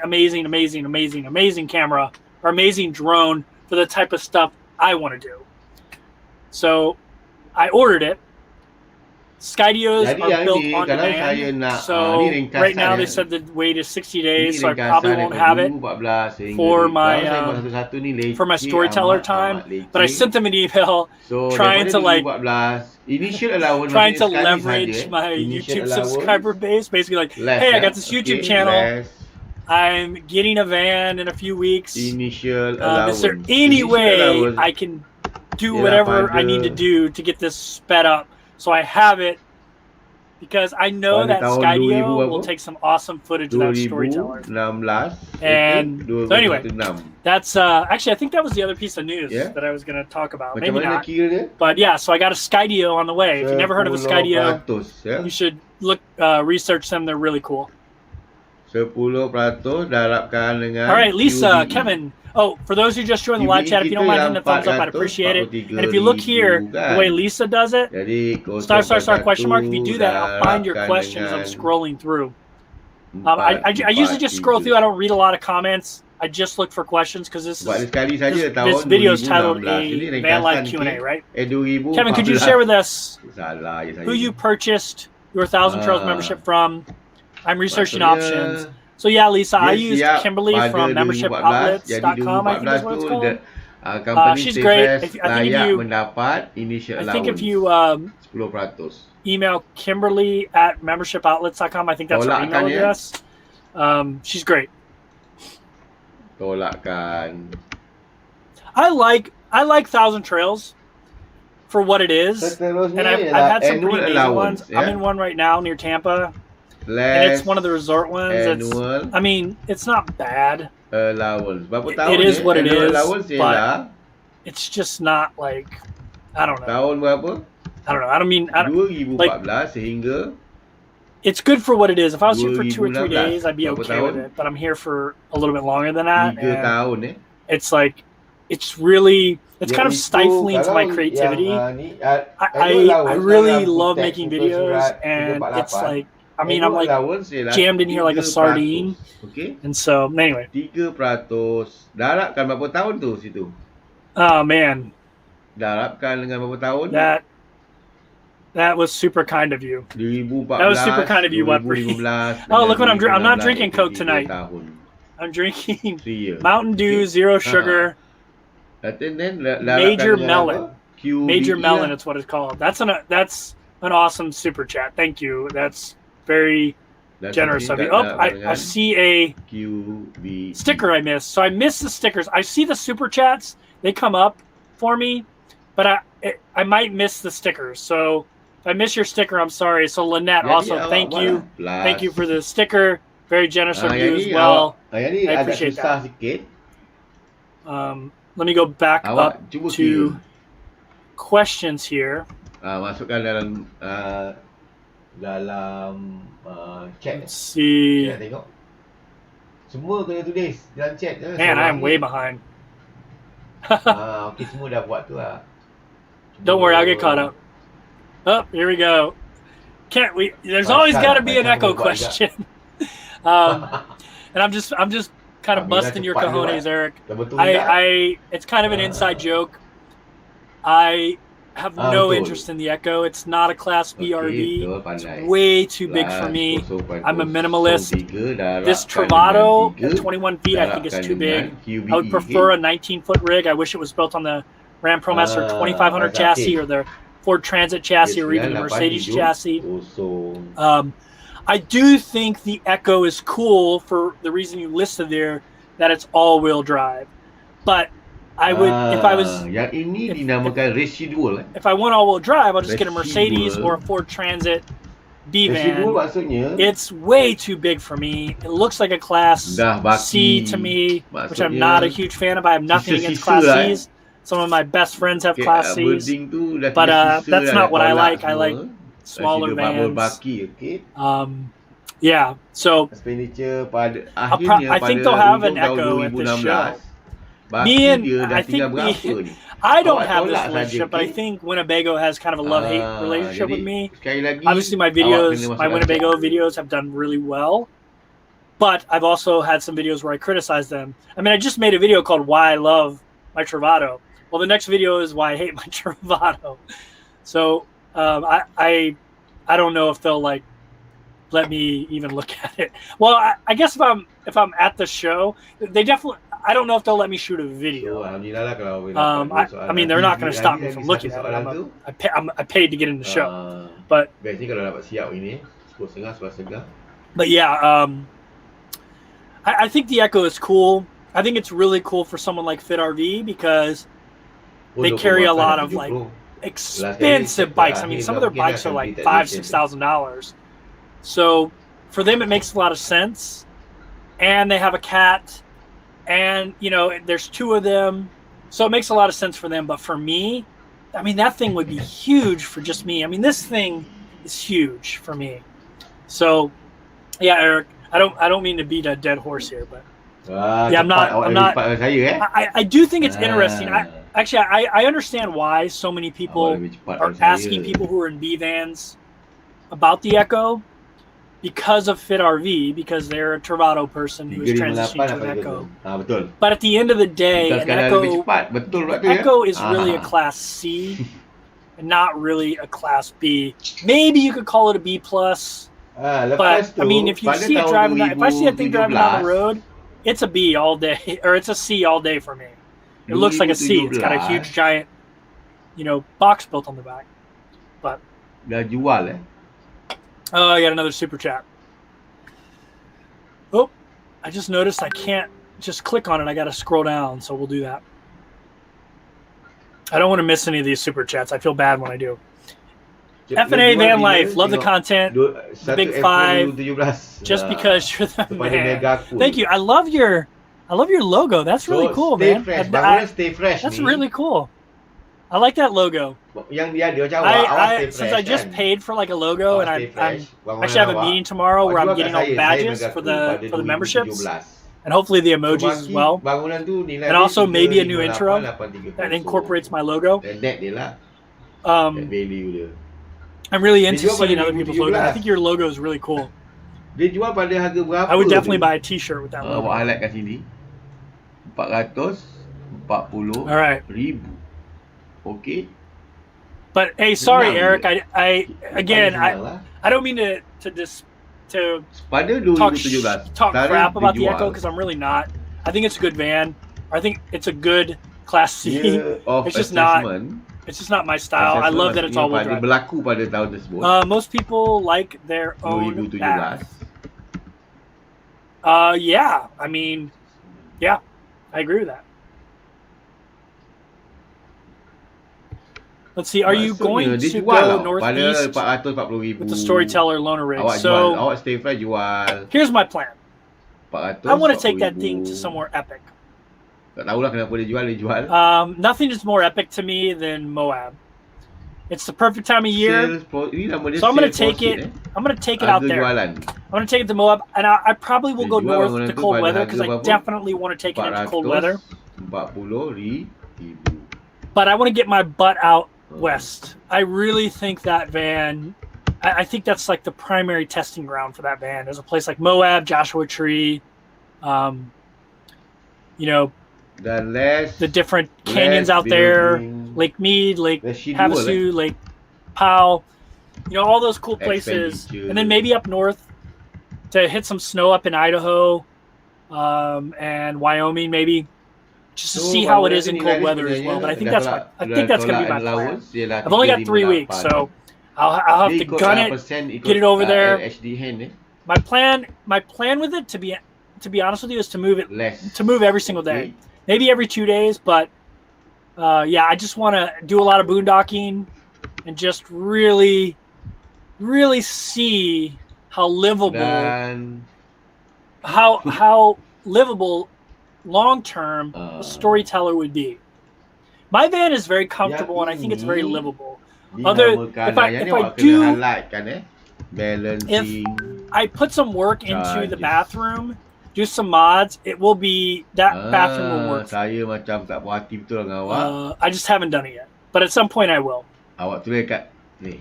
camera, or amazing drone for the type of stuff I want to do. So I ordered it. Skydios are built on demand. So right now they said the wait is 60 days, so I probably won't have it for my Storyteller time. But I sent them an email trying to leverage my YouTube subscriber base. Basically like, hey, I got this YouTube channel. I'm getting a van in a few weeks. Is there any way I can do whatever I need to do to get this sped up so I have it? Because I know that Skydio will take some awesome footage of that Storyteller. And so anyway, that's actually, I think that was the other piece of news that I was going to talk about. Maybe not. But yeah, so I got a Skydio on the way. If you never heard of a Skydio, you should research them. They're really cool. 10% darabkan dengan All right, Lisa, QBE. Kevin. Oh, for those who just joined the live chat, if you don't mind hitting the thumbs up, I'd appreciate it. And if you look here, the way Lisa does it, star, question mark, if you do that, I'll find your questions. I'm scrolling through. I usually just scroll through. I don't read a lot of comments. I just look for questions, because this video is titled a Van Life Q&A, right? Kevin, could you share with us who you purchased your 1,000 Trails membership from? I'm researching options. So yeah, Lisa, I used Kimberly from membershipoutlets.com, I think is what it's called. She's great. I think if you email Kimberly at membershipoutlets.com, I think that's her email address. She's great. I like 1,000 Trails for what it is, and I've had some pretty amazing ones. I'm in one right now near Tampa. And it's one of the resort ones. It's not bad. It is what it is, but it's just not like, I don't know. It's good for what it is. If I was here for 2 or 3 days, I'd be okay with it. But I'm here for a little bit longer than that. And it's like, it's kind of stifling to my creativity. I really love making videos, and it's like, I'm like jammed in here like a sardine. And so, anyway. 3%. Darabkan berapa tahun tu situ? Oh, man. Darabkan dengan berapa tahun? That was super kind of you. 2014. That was super kind of you, Wetbury. Oh, look what I'm drinking. I'm not drinking Coke tonight. I'm drinking Mountain Dew, zero sugar, Major Melon. QBE Major Melon, lah. it's what it's called. That's an awesome super chat. Thank you. That's very Dan generous sini of you. tak Oh, nak I dengan see a QBE. sticker I missed. So I missed the stickers. I see the super chats. They come up for me, but I might miss the stickers. So if I miss your sticker, I'm sorry. So Lynette, Jadi also awak thank buat you. lah. Thank you for the sticker. Very generous of yang you as ni well. yang ni I agak appreciate susah that. sikit. Let me go back Awak up cuba to kira. questions here. Masukkan dalam chat. Let's see. Saya tengok. Semua kena tulis dalam chat. Man, I am way behind. Okey, semua dah buat tu lah. Don't worry, I'll get caught up. Oh, here we go. Can't we? There's always got to be an echo question. And I'm just kind of busting your cojones, Eric. It's kind of an inside joke. I have no interest in the Echo. It's not a Class B RV. It's way too big for me. I'm a minimalist. This Travato at 21 feet, I think is too big. I would prefer a 19-foot rig. I wish it was built on the Ram ProMaster 2500 chassis or the Ford Transit chassis or even the Mercedes chassis. I do think the Echo is cool for the reason you listed there, that it's all-wheel drive. But I would, if I was, yang ini dinamakan residual. if I want all-wheel drive, I'll just get a Mercedes or a Ford Transit B-van. Residual maksudnya It's way too big for me. It looks like a Class C to me, which I'm not a huge fan of. I have nothing against Class Cs. Some of my best friends have Class Cs, but that's not what I like. I like smaller vans. Yeah, so I think they'll have an Echo at this show. I don't have this relationship, but I think Winnebago has kind of a love-hate relationship with me. Obviously, my Winnebago videos have done really well, but I've also had some videos where I criticize them. I mean, I just made a video called "Why I Love My Travato." Well, the next video is "Why I Hate My Travato." So I don't know if they'll let me even look at it. Well, I guess if I'm at the show, they definitely. I don't know if they'll let me shoot a video. I mean, they're not going to stop me from looking at it. I paid to get in the show, but yeah, I think the Echo is cool. I think it's really cool for someone like Fit RV because they carry a lot of expensive bikes. I mean, some of their bikes are like $5,000-$6,000. So for them, it makes a lot of sense. And they have a cat, and there's two of them, so it makes a lot of sense for them. But for me, I mean, that thing would be huge for just me. I mean, this thing is huge for me. So yeah, Eric, I don't mean to beat a dead horse here, but yeah, I'm not. I do think it's interesting. I understand why so many people are asking people who are in B vans about the Echo because of Fit RV, because they're a Travato person who is transitioning to an Echo. But at the end of the day, an Echo is really a Class C and not really a Class B. Maybe you could call it a B plus. But I mean, if you see it driving, if I see that thing driving down the road, it's a B all day, or it's a C all day for me. It looks like a C. It's got a huge, giant, box built on the back. But oh, I got another super chat. Oh, I just noticed I can't just click on it. I got to scroll down, so we'll do that. I don't want to miss any of these super chats. I feel bad when I do. F&A Van Life, love the content. The Big Five, just because you're the man. Thank you. I love your logo. That's really cool, man. That's really cool. I like that logo. Since I just paid for a logo, and I actually have a meeting tomorrow where I'm getting all the badges for the memberships, and hopefully the emojis as well, and also maybe a new intro that incorporates my logo. I'm really into seeing other people's logos. I think your logo is really cool. I would definitely buy a T-shirt with that logo. All right. Okay. But hey, sorry, Eric. I don't mean to talk crap about the Echo, because I'm really not. I think it's a good van. I think it's a good Class C. Year of It's just not. assessment. It's just not my style. I love that it's all-wheel drive. Berlaku pada tahun tersebut. Most people like their own 2017. path. Yeah. I mean, yeah, I agree with that. Let's see. Are you going to go northeast with the Storyteller loaner rig? So awak stay fly jual. here's my plan. 400, I want to take that thing to somewhere epic. Tak tahulah kenapa dia jual. Nothing is more epic to me than Moab. It's the perfect time of year. So I'm going to take it. I'm going to take it out there. I'm going to take it to Moab, and I probably will go north to cold weather because I definitely want to take it into cold weather. 40,000. But I want to get my butt out west. I really think that van. I think that's like the primary testing ground for that van. There's a place like Moab, Joshua Tree, the different canyons out there, Lake Mead, Lake Havasu, Lake Powell, all those cool places. And then maybe up north to hit some snow up in Idaho and Wyoming, maybe, just to see how it is in cold weather as well. But I think that's going to be my plan. I've only got 3 weeks, so I'll have to gun it, get it over there. My plan with it, to be honest with you, is to move every single day. Maybe every 2 days, but I just want to do a lot of boondocking and just really, really see how livable, how livable long-term a Storyteller would be. My van is very comfortable, and I think it's very livable. If I put some work into the bathroom, do some mods, it will be, that bathroom will work. Saya macam tak puas hati betul dengan awak. I just haven't done it yet, but at some point I will. Awak tulis dekat ni.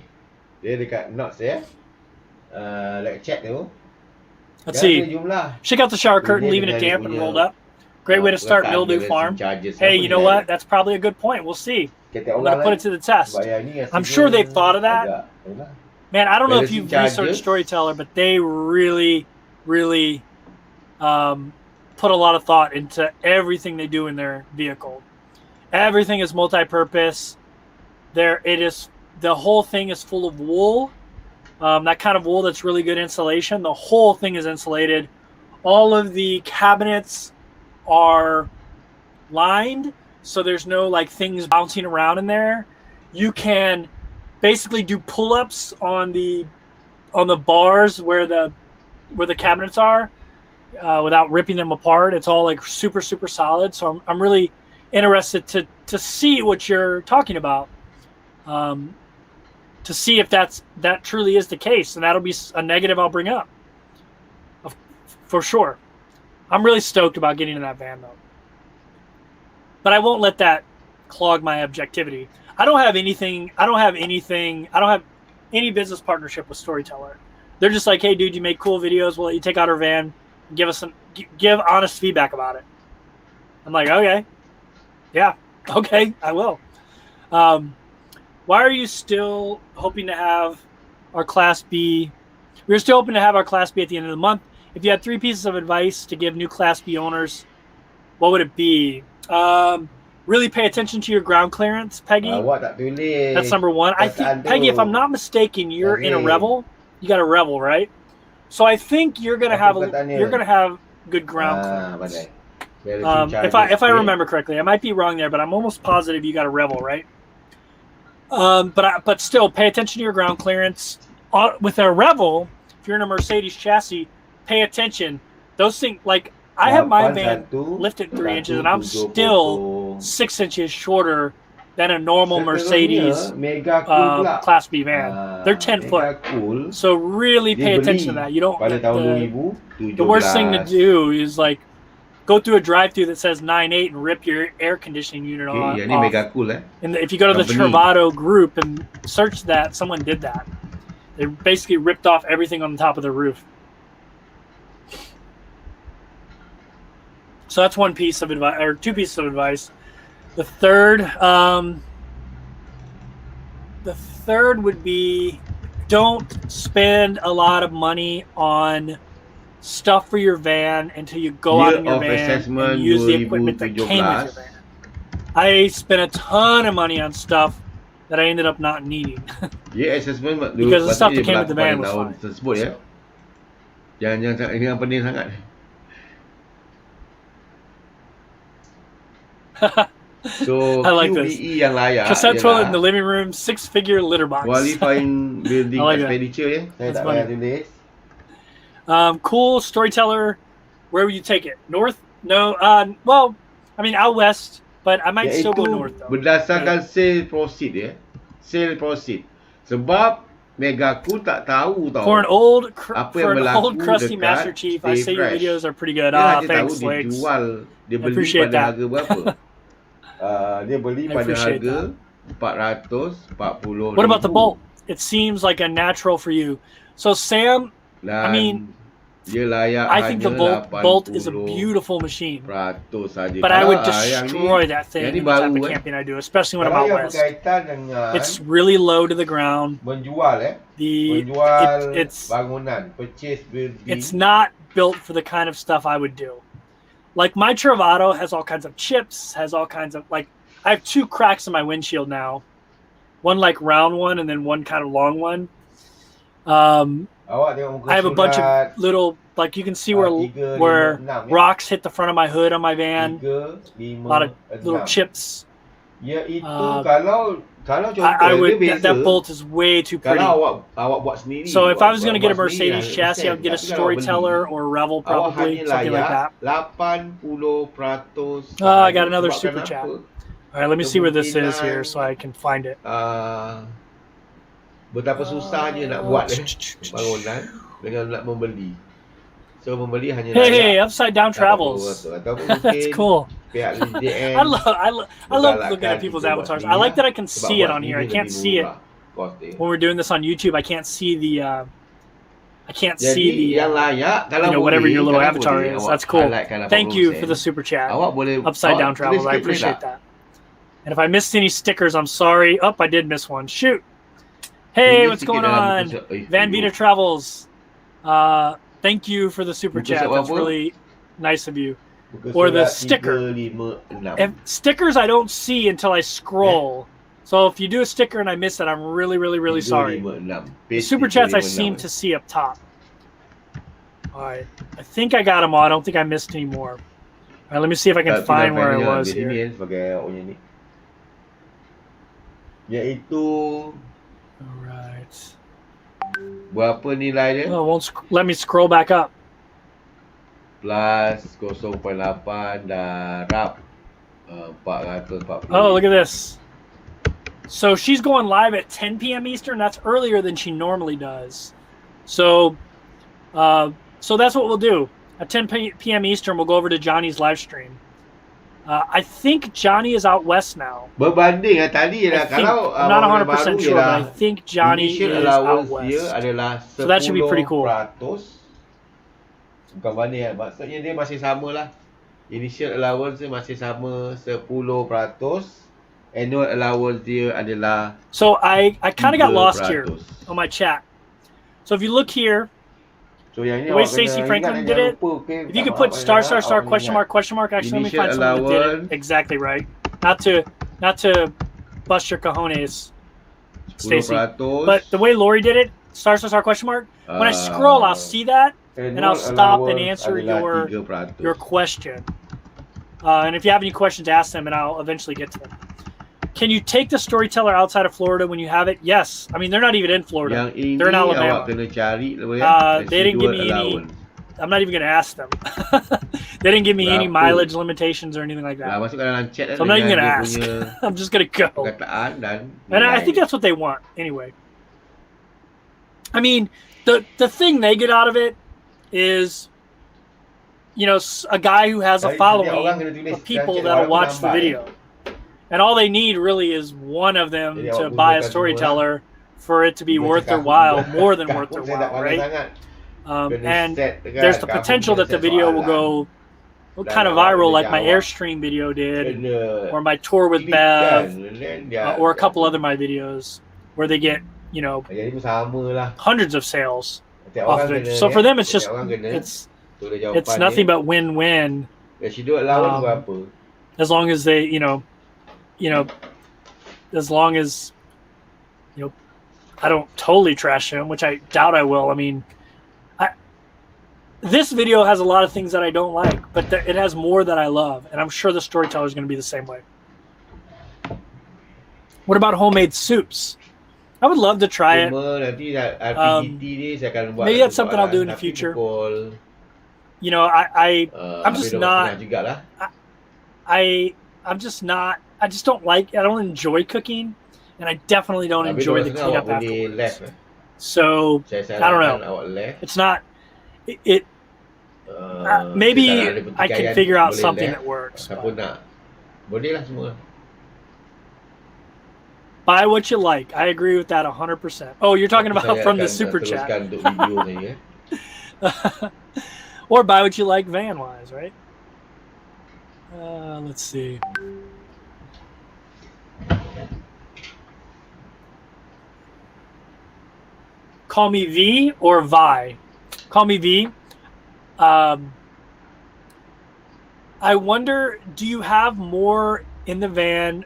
Dia dekat notes ya. Like check tu. Let's see. Check out the shower curtain, leaving it damp and rolled up. Great way to start mildew farm. Hey, you know what? That's probably a good point. We'll see. I'm going to put it to the test. I'm sure they've thought of that. Man, I don't know if you've researched Storyteller, but they really, really put a lot of thought into everything they do in their vehicle. Everything is multi-purpose. The whole thing is full of wool. That kind of wool that's really good insulation. The whole thing is insulated. All of the cabinets are lined, so there's no like things bouncing around in there. You can basically do pull-ups on the bars where the cabinets are without ripping them apart. It's all like super, super solid. So I'm really interested to see what you're talking about, to see if that truly is the case, and that'll be a negative I'll bring up for sure. I'm really stoked about getting in that van though, but I won't let that clog my objectivity. I don't have any business partnership with Storyteller. They're just like, hey dude, you make cool videos, we'll let you take out our van and give honest feedback about it. I'm like, okay, yeah, okay, I will. Why are you still hoping to have our Class B? We're still hoping to have our Class B at the end of the month. If you had 3 pieces of advice to give new Class B owners, what would it be? Really pay attention to your ground clearance, Peggy. That's number 1. I think, Peggy, if I'm not mistaken, you're in a Revel. You got a Revel, right? So I think you're gonna have good ground clearance. If I remember correctly, I might be wrong there, but I'm almost positive you got a Revel, right? But still, pay attention to your ground clearance. With a Revel, if you're in a Mercedes chassis, pay attention. Those things, like I have my van lifted 3 inches, and I'm still 6 inches shorter than a normal Mercedes Class B van. They're 10 foot. So really pay attention to that. You don't. The worst thing to do is like go through a drive-through that says 9.8 and rip your air conditioning unit off. And if you go to the Travado group and search that, someone did that. They basically ripped off everything on the top of the roof. So that's one piece of advice, or 2 pieces of advice. The third would be, don't spend a lot of money on stuff for your van until you go out in your van and use the equipment that came with your van. I spent a ton of money on stuff that I ended up not needing. assessment because the stuff that came with the van was tahun fine. tersebut ya. Jangan pening sangat. So I like QBE this. yang layak Cassette toilet in the living room, 6-figure litter box. qualifying building like expenditure ya. Saya That's tak funny. payah tulis. Cool storyteller. Where would you take it? North? No. Well, I mean out west, but I might still go north though. Berdasarkan sale proceed ya. Sale proceed. Sebab Megaku tak tahu tau. For an old, apa yang berlaku crusty dekat Master Chief, I say your Fresh. videos are pretty good. Dia hanya Thanks, tahu dia Lakes. jual, dia beli appreciate pada that. harga berapa? Dia beli I pada appreciate harga 440,000. What about the bolt? It seems like a natural for you. So Sam, Dan I mean, dia layak I think the hanya bolt is a beautiful machine. 80% saja. But I would Yang destroy that thing in the type of camping I do, especially when I'm out west. It's really low to the ground. Menjual It's bangunan, purchase building. It's not built for the kind of stuff I would do. Like my Travato has all kinds of chips, has all kinds of I have 2 cracks in my windshield now. One like round one and then one kind of long one. I have a bunch of little, you can see where rocks hit the front of my hood on my van. A lot of little chips. That bolt is way too pretty. So if I was going to get a Mercedes chassis, I would get a Storyteller or a Revel probably, something like that. I got another super chat. All right, let me see where this is here so I can find it. Betapa susahnya nak buat bangunan dengan nak membeli. So membeli hanya Hey, Upside Down Travels. That's cool. I love looking at people's avatars. I like that I can see it on here. I can't see it when we're doing this on YouTube. I can't see the whatever your little avatar is. That's cool. Thank you for the super chat. Upside Down Travels. I appreciate that. And if I missed any stickers, I'm sorry. Oh, I did miss one. Shoot. Hey, what's going on? Van Vita Travels. Thank you for the super chat. That's really nice of you. Or the sticker. Stickers I don't see until I scroll. So if you do a sticker and I miss it, I'm really, really, really sorry. The super chats I seem to see up top. All right. I think I got them all. I don't think I missed any more. All right, let me see if I can find where I was here. All right. Berapa nilai dia? Oh, it won't let me scroll back up. Plus 0.8 darab 440. Oh, look at this. So she's going live at 10 p.m. Eastern. That's earlier than she normally does. So that's what we'll do. At 10 p.m. Eastern, we'll go over to Johnny's live stream. I think Johnny is out west now. Berbanding tadi kalau I'm not 100% sure, but I think Johnny is out west. So that should be pretty cool. Bukan banding, maksudnya dia masih sama lah. Initial allowance dia masih sama 10%. Annual allowance dia adalah So I kind of got lost here on my chat. So if you look here, the way Stacey Franklin did it, if you could put star, question mark, actually let me find someone that did it exactly right. Not to bust your cojones, Stacey. But the way Lori did it, star, question mark, when I scroll, I'll see that, and I'll stop and answer your question. And if you have any questions, ask them, and I'll eventually get to them. Can you take the Storyteller outside of Florida when you have it? Yes. I mean, they're not even in Florida. They're in Alabama. They didn't give me any. I'm not even going to ask them. They didn't give me any mileage limitations or anything like that. So I'm not even going to ask. I'm just going to go. And I think that's what they want anyway. I mean, the thing they get out of it is, a guy who has a following of people that'll watch the video. And all they need really is one of them to buy a Storyteller for it to be worth their while, more than worth their while, right? And there's the potential that the video will go kind of viral like my Airstream video did, or my tour with Bev, or a couple other my videos where they get, hundreds of sales off of it. So for them, it's just, it's nothing but win-win. As long as they, you know, as long as, you know, I don't totally trash him, which I doubt I will. I mean, this video has a lot of things that I don't like, but it has more that I love, and I'm sure the Storyteller is going to be the same way. What about homemade soups? I would love to try it. Maybe that's something I'll do in the future. You know, I'm just not. I'm just not. I just don't like. I don't enjoy cooking, and I definitely don't enjoy the cleanup afterwards. So I don't know. It's not. Maybe I can figure out something that works. Buy what you like. I agree with that 100%. Oh, you're talking about from the super chat. Or buy what you like van-wise, right? Let's see. Call me V or Vi. Call me V. I wonder, do you have more in the van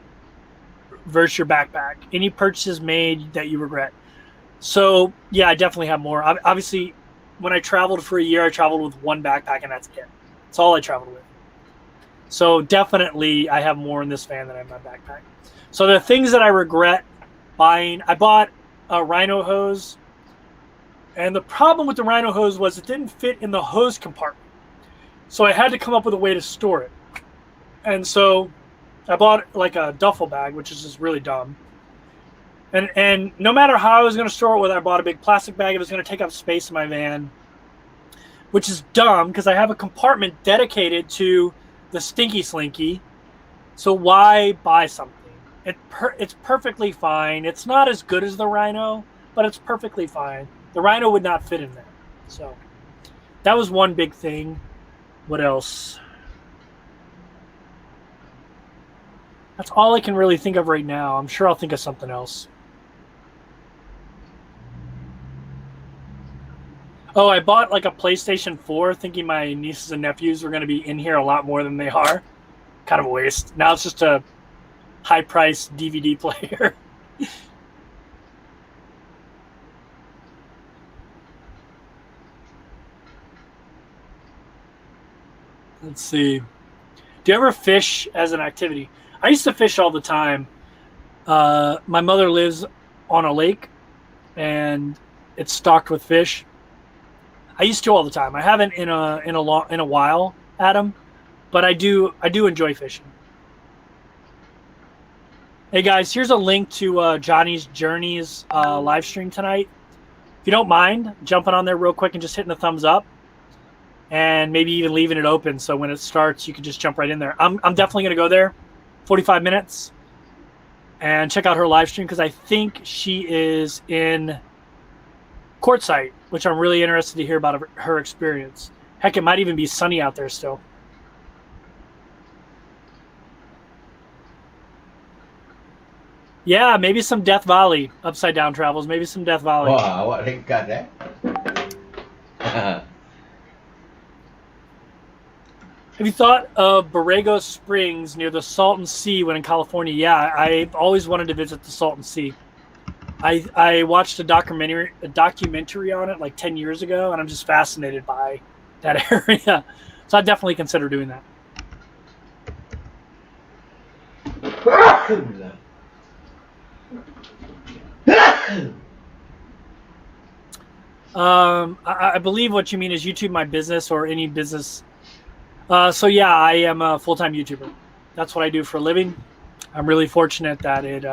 versus your backpack? Any purchases made that you regret? So, yeah, I definitely have more. Obviously, when I traveled for a year, I traveled with one backpack, and that's it. That's all I traveled with. So, definitely, I have more in this van than I have in my backpack. So, the things that I regret buying, I bought a Rhino hose. And the problem with the Rhino hose was it didn't fit in the hose compartment. So I had to come up with a way to store it. And so I bought like a duffel bag, which is just really dumb. And no matter how I was going to store it, whether I bought a big plastic bag, it was going to take up space in my van, which is dumb because I have a compartment dedicated to the Stinky Slinky. So why buy something? It's perfectly fine. It's not as good as the Rhino, but it's perfectly fine. The Rhino would not fit in there. So that was one big thing. What else? That's all I can really think of right now. I'm sure I'll think of something else. Oh, I bought like a PlayStation 4 thinking my nieces and nephews were going to be in here a lot more than they are. Kind of a waste. Now it's just a high-priced DVD player. Let's see. Do you ever fish as an activity? I used to fish all the time. My mother lives on a lake, and it's stocked with fish. I used to all the time. I haven't in a while, Adam, but I do enjoy fishing. Hey guys, here's a link to Johnny's Journeys live stream tonight. If you don't mind jumping on there real quick and just hitting the thumbs up. And maybe even leaving it open so when it starts, you can just jump right in there. I'm definitely going to go there, 45 minutes, and check out her live stream because I think she is in Quartzsite, which I'm really interested to hear about her experience. Heck, it might even be sunny out there still. Yeah, maybe some Death Valley upside down travels. Maybe some Death Valley. Wow, what heck got that? Have you thought of Borrego Springs near the Salton Sea when in California? Yeah, I've always wanted to visit the Salton Sea. I watched a documentary on it like 10 years ago, and I'm just fascinated by that area. So I'd definitely consider doing that. I believe what you mean is YouTube my business or any business. So yeah, I am a full-time YouTuber. That's what I do for a living. I'm really fortunate that it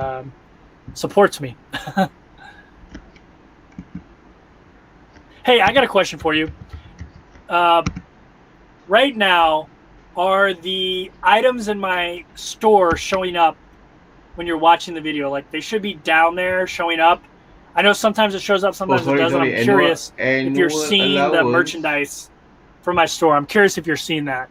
supports me. Hey, I got a question for you. Right now, are the items in my store showing up when you're watching the video? Like they should be down there showing up. I know sometimes it shows up, sometimes it doesn't. I'm curious if you're seeing the merchandise from my store. I'm curious if you're seeing that.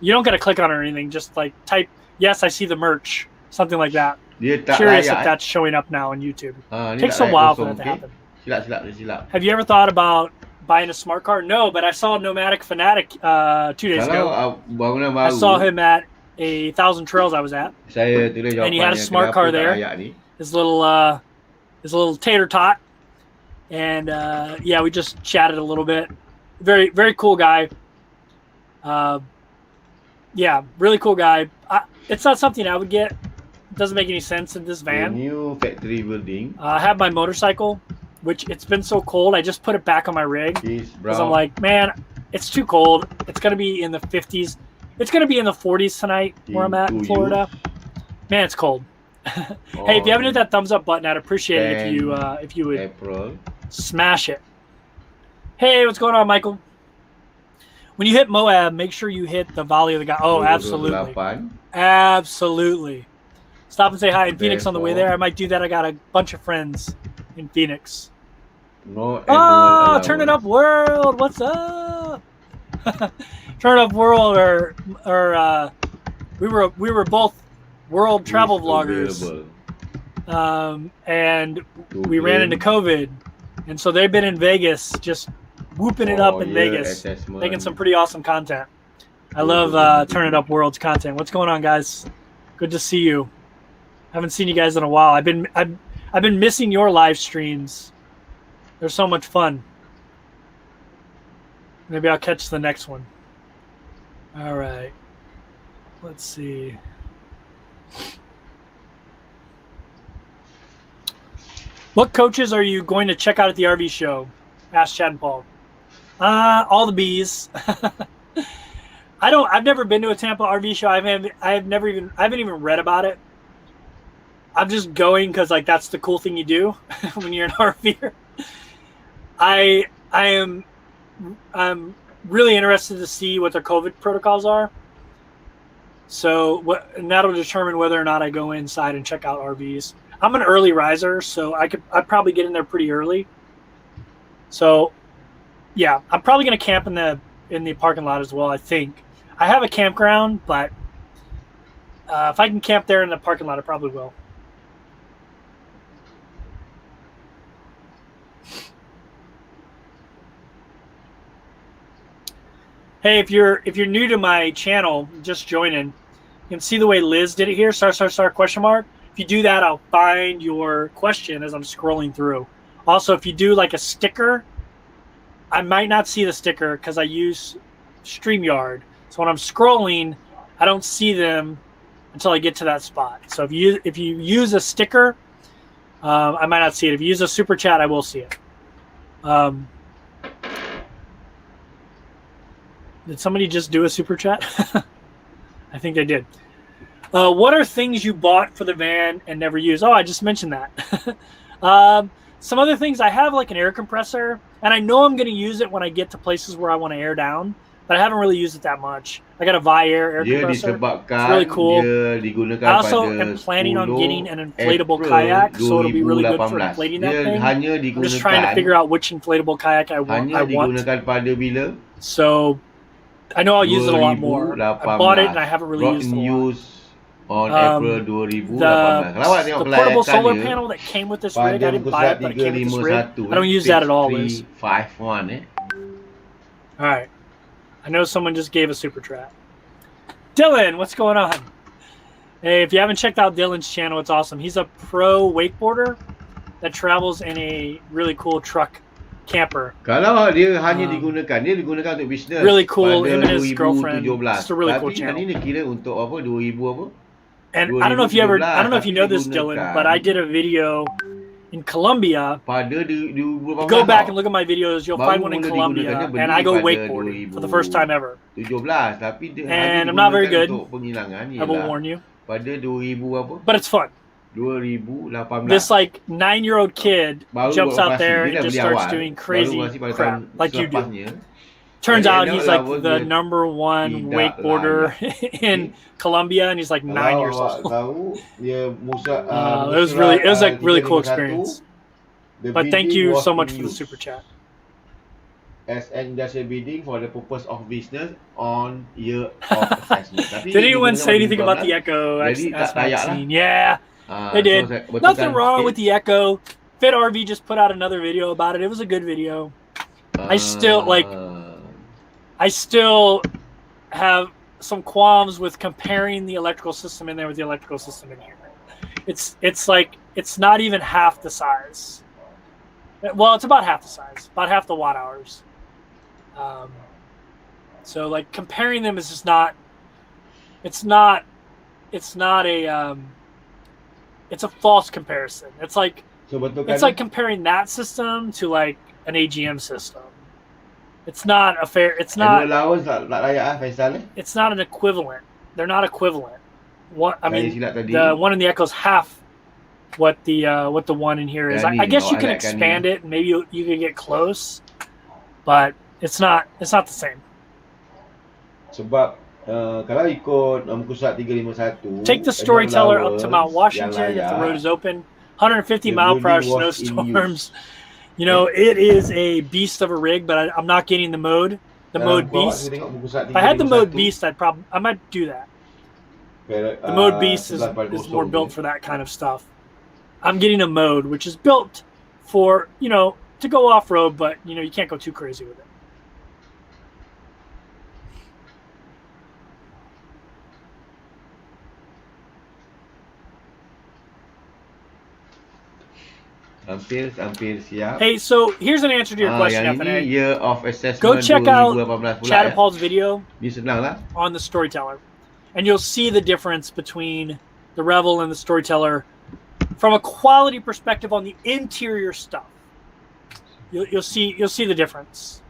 You don't got to click on it or anything. Just like type, yes, I see the merch. Something like that. Curious if that's showing up now on YouTube. Takes a while for that to happen. Have you ever thought about buying a smart car? No, but I saw Nomadic Fanatic 2 days ago. I saw him at a Thousand Trails I was at. Saya tulis And he had a jawapannya smart kenapa car tak there. layak ni. His little tater tot. And yeah, we just chatted a little bit. Very, very cool guy. Yeah, really cool guy. It's not something I would get. It doesn't make any sense in this The van. new factory building I have my motorcycle, which it's been so cold. I just put it back on my rig is because I'm brown. like, man, it's too cold. It's going to be in the 50s. It's going to be in the 40s tonight where I'm at in Florida. Man, it's cold. Hey, if you haven't hit that thumbs up button, I'd appreciate it if you would April. smash it. Hey, what's going on, Michael? When you hit Moab, make sure you hit the volley of the guy. Oh, absolutely. 28. Absolutely. Stop and say hi in Phoenix on the way there. I might do that. I got a bunch of friends in Phoenix. No Oh, Turn It Up World. What's up? Turn It Up World or we were both world travel vloggers. And we ran into COVID. And so they've been in Vegas just whooping it up in Vegas, making some pretty awesome content. I love Turn It Up World's content. What's going on, guys? Good to see you. Haven't seen you guys in a while. I've been missing your live streams. They're so much fun. Maybe I'll catch the next one. All right. Let's see. What coaches are you going to check out at the RV show? Asked Chad and Paul. All the bees. I've never been to a Tampa RV show. I haven't even read about it. I'm just going because like that's the cool thing you do when you're an RVer. I'm really interested to see what their COVID protocols are. So and that'll determine whether or not I go inside and check out RVs. I'm an early riser, so I'd probably get in there pretty early. So yeah, I'm probably gonna camp in the parking lot as well. I think I have a campground, but if I can camp there in the parking lot, I probably will. Hey, if you're new to my channel, just joining, you can see the way Liz did it here, ****? If you do that, I'll find your question as I'm scrolling through. Also, if you do like a sticker, I might not see the sticker because I use StreamYard. So when I'm scrolling, I don't see them until I get to that spot. So if you use a sticker, I might not see it. If you use a super chat, I will see it. Did somebody just do a super chat? I think they did. What are things you bought for the van and never used? Oh, I just mentioned that. Some other things, I have like an air compressor, and I know I'm going to use it when I get to places where I want to air down, but I haven't really used it that much. I got a Viair air compressor. It's really cool. I also am planning on getting an inflatable kayak, so it'll be really good for inflating that thing. I'm just trying to figure out which inflatable kayak I want. So I know I'll use it a lot more. I bought it and I haven't really used it a lot. On April 2018. The portable solar panel that came with this rig, I didn't buy it, but it came with this rig. I don't use that at all, Liz. 351, All right. I know someone just gave a super chat. Dylan, what's going on? Hey, if you haven't checked out Dylan's channel, it's awesome. He's a pro wakeboarder that travels in a really cool truck camper. Kalau dia hanya digunakan untuk bisnes. Really cool, him and his girlfriend. It's a really cool channel. Tapi ini kira untuk apa? 2000 apa? And I don't know if you know this, Dylan, but I did a video in Colombia. Go back and look at my videos. You'll find one in Colombia, and I go wakeboarding for the first time ever. And I'm not very good. I will warn you. But it's fun. This like 9-year-old kid jumps out there and just starts doing crazy crap like you do. Turns out he's like the #1 wakeboarder in Colombia, and he's like 9 years old. It was a really cool experience. But thank you so much for the super chat. As an industrial building for the purpose of business on year of assessment. Did anyone say anything about the Echo? Yeah, they did. Nothing wrong with the Echo. Fit RV just put out another video about it. It was a good video. I still have some qualms with comparing the electrical system in there with the electrical system in here. It's like it's not even half the size. Well, it's about half the size, about half the watt hours. So like comparing them is just not. It's a false comparison. It's like comparing that system to like an AGM system. It's not a fair. It's not. It's not an equivalent. They're not equivalent. What I mean, the one in the Echo is half what the one in here is. I guess you can expand it, and maybe you can get close, but it's not the same. Sebab kalau ikut muka surat 351, take the Storyteller up to Mount Washington if the road is open. 150 mile per hour snowstorms. You know, it is a beast of a rig, but I'm not getting the mode beast. If I had the mode beast, I might do that. The mode beast is more built for that kind of stuff. I'm getting a mode which is built for, you know, to go off road, but you know, you can't go too crazy with it. Hampir siap. Hey, so here's an answer to your question, FNA. Year of assessment go check out Chad and pula, Paul's video senang on the Storyteller, and you'll see the difference between the Revel and the Storyteller from a quality perspective on the interior stuff. You'll see the difference.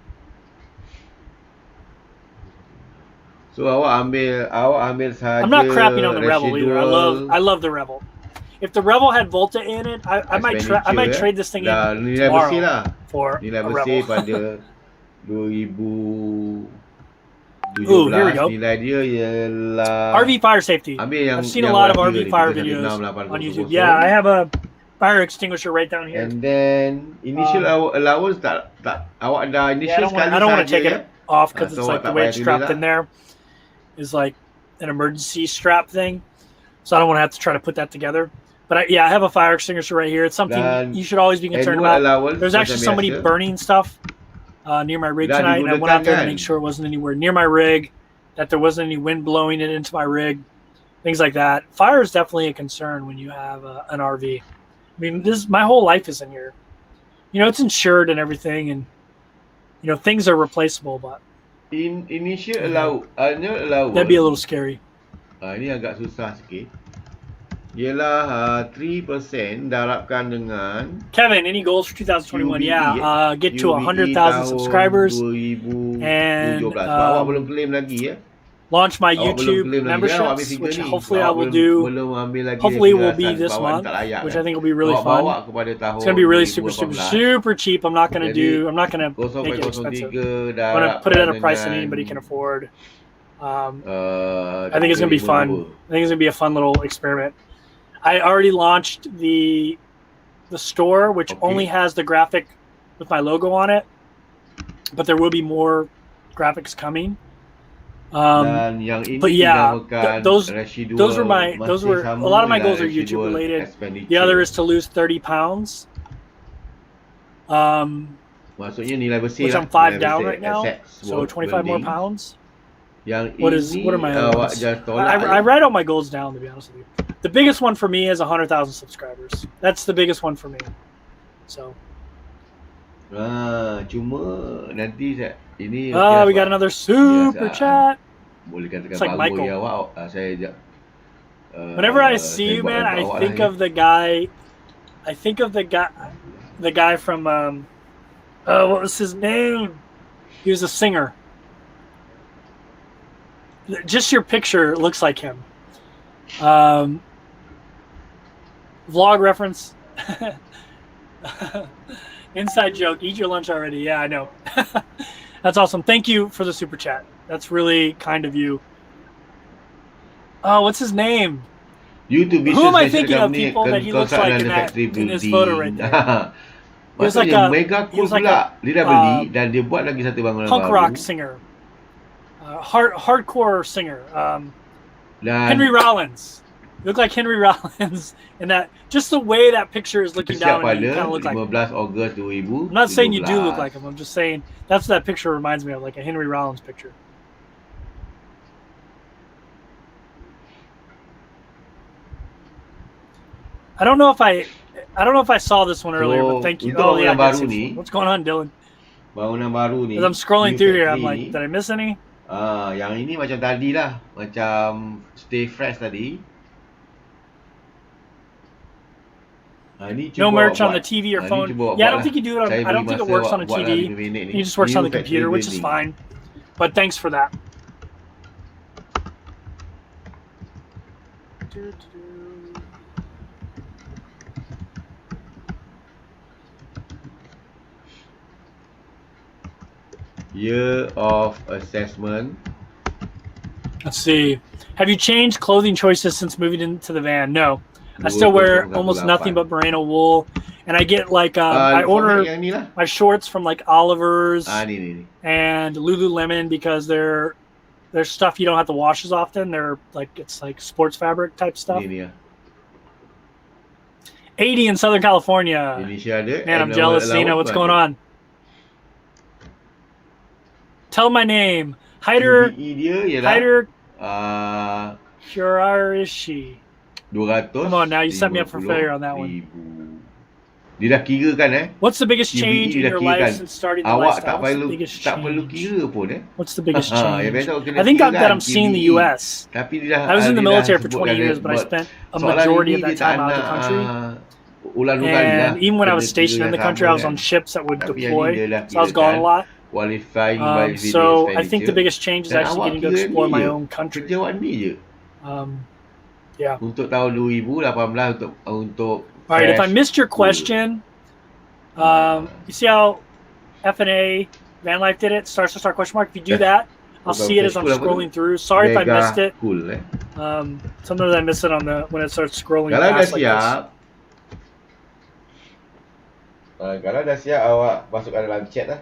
So awak ambil saja. I'm not crapping on the Revel either. I love the Revel. If the Revel had Volta in it, I might trade this thing in tomorrow for a Revel. Pada 2017 here we go. Nilai dia ialah RV fire safety. I've seen a lot of RV fire videos on YouTube. Yeah, I have a fire extinguisher right down here. And then initial allowance tak awak dah initial sekali. I don't want to take it off because it's like the way it's strapped in there is like an emergency strap thing. So I don't want to have to try to put that together. But I have a fire extinguisher right here. It's something you should always be concerned about. There's actually somebody burning stuff near my rig tonight, and I went out there to make sure it wasn't anywhere near my rig, that there wasn't any wind blowing it into my rig, things like that. Fire is definitely a concern when you have an RV. I mean, my whole life is in here. You know, it's insured and everything, and you know things are replaceable, but initial allowance that'd be a little scary. Ini agak susah sikit. Ialah 3% darabkan dengan Kevin, any goals for 2021? QBE, yeah, get to 100,000 subscribers and awak belum claim lagi launch my YouTube memberships, which hopefully I will do. Hopefully will be this month, which I think will be really fun. It's gonna be really super cheap. I'm not gonna make it expensive. I'm gonna put it at a price that anybody can afford. I think it's gonna be fun. I think it's gonna be a fun little experiment. I already launched the store, which only has the graphic with my logo on it, but there will be more graphics coming. But yeah, those were a lot of my goals are YouTube related. The other is to lose 30 pounds. Which I'm 5 down right now, so 25 more pounds. What are my goals? I write all my goals down, to be honest with you. The biggest one for me is 100,000 subscribers. That's the biggest one for me. So. Cuma nanti ini. We got another super chat. It's like Michael. Whenever I see you, man, I think of the guy. The guy from. What was his name? He was a singer. Just your picture looks like him. Vlog reference. Inside joke. Eat your lunch already. Yeah, I know. That's awesome. Thank you for the super chat. That's really kind of you. Oh, what's his name? Who am I thinking of people that he looks like in this photo right there? He was like a punk rock singer. Hardcore singer. Henry Rollins. You look like Henry Rollins in that. Just the way that picture is looking down at you, you kind of look like him. I'm not saying you do look like him. I'm just saying that's what that picture reminds me of, like a Henry Rollins picture. I don't know if I saw this one earlier, but thank you. Oh yeah, I did see this one. What's going on, Dylan? Bangunan baru ni. As I'm scrolling through here, I'm like, did I miss any? Yang ini macam tadi lah, macam stay fresh tadi. No merch on the TV or phone. Yeah, I don't think you do it. I don't think it works on a TV. It just works on the computer, which is fine. But thanks for that. Year of assessment. Let's see. Have you changed clothing choices since moving into the van? No. I still wear almost nothing but merino wool, and I get like I order my shorts from like Oliver's and Lululemon because they're stuff you don't have to wash as often. They're like it's like sports fabric type stuff. 80 in Southern California. Man, I'm jealous. Cena, what's going on? Tell my name. Hyder Kurarishi. 200. Come on now, you set me up for failure on that one. Dia dah kira kan What's the biggest change in your life since starting the lifestyle? Tak perlu kira pun What's the biggest change? I think that I'm seeing the U.S. I was in the military for 20 years, but I spent a majority of that time out of the country. And even when I was stationed in the country, I was on ships that would deploy, so I was gone a lot. So I think the biggest change is actually getting to explore my own country. Yeah. Untuk tahun 2018 untuk all right, if I missed your question, you see how F&A Van Life did it? Start question mark. If you do that, I'll see it as I'm scrolling through. Sorry if I missed it. Sometimes I miss it on when it starts scrolling past like this. Kalau dah siap, awak masukkan dalam chat lah.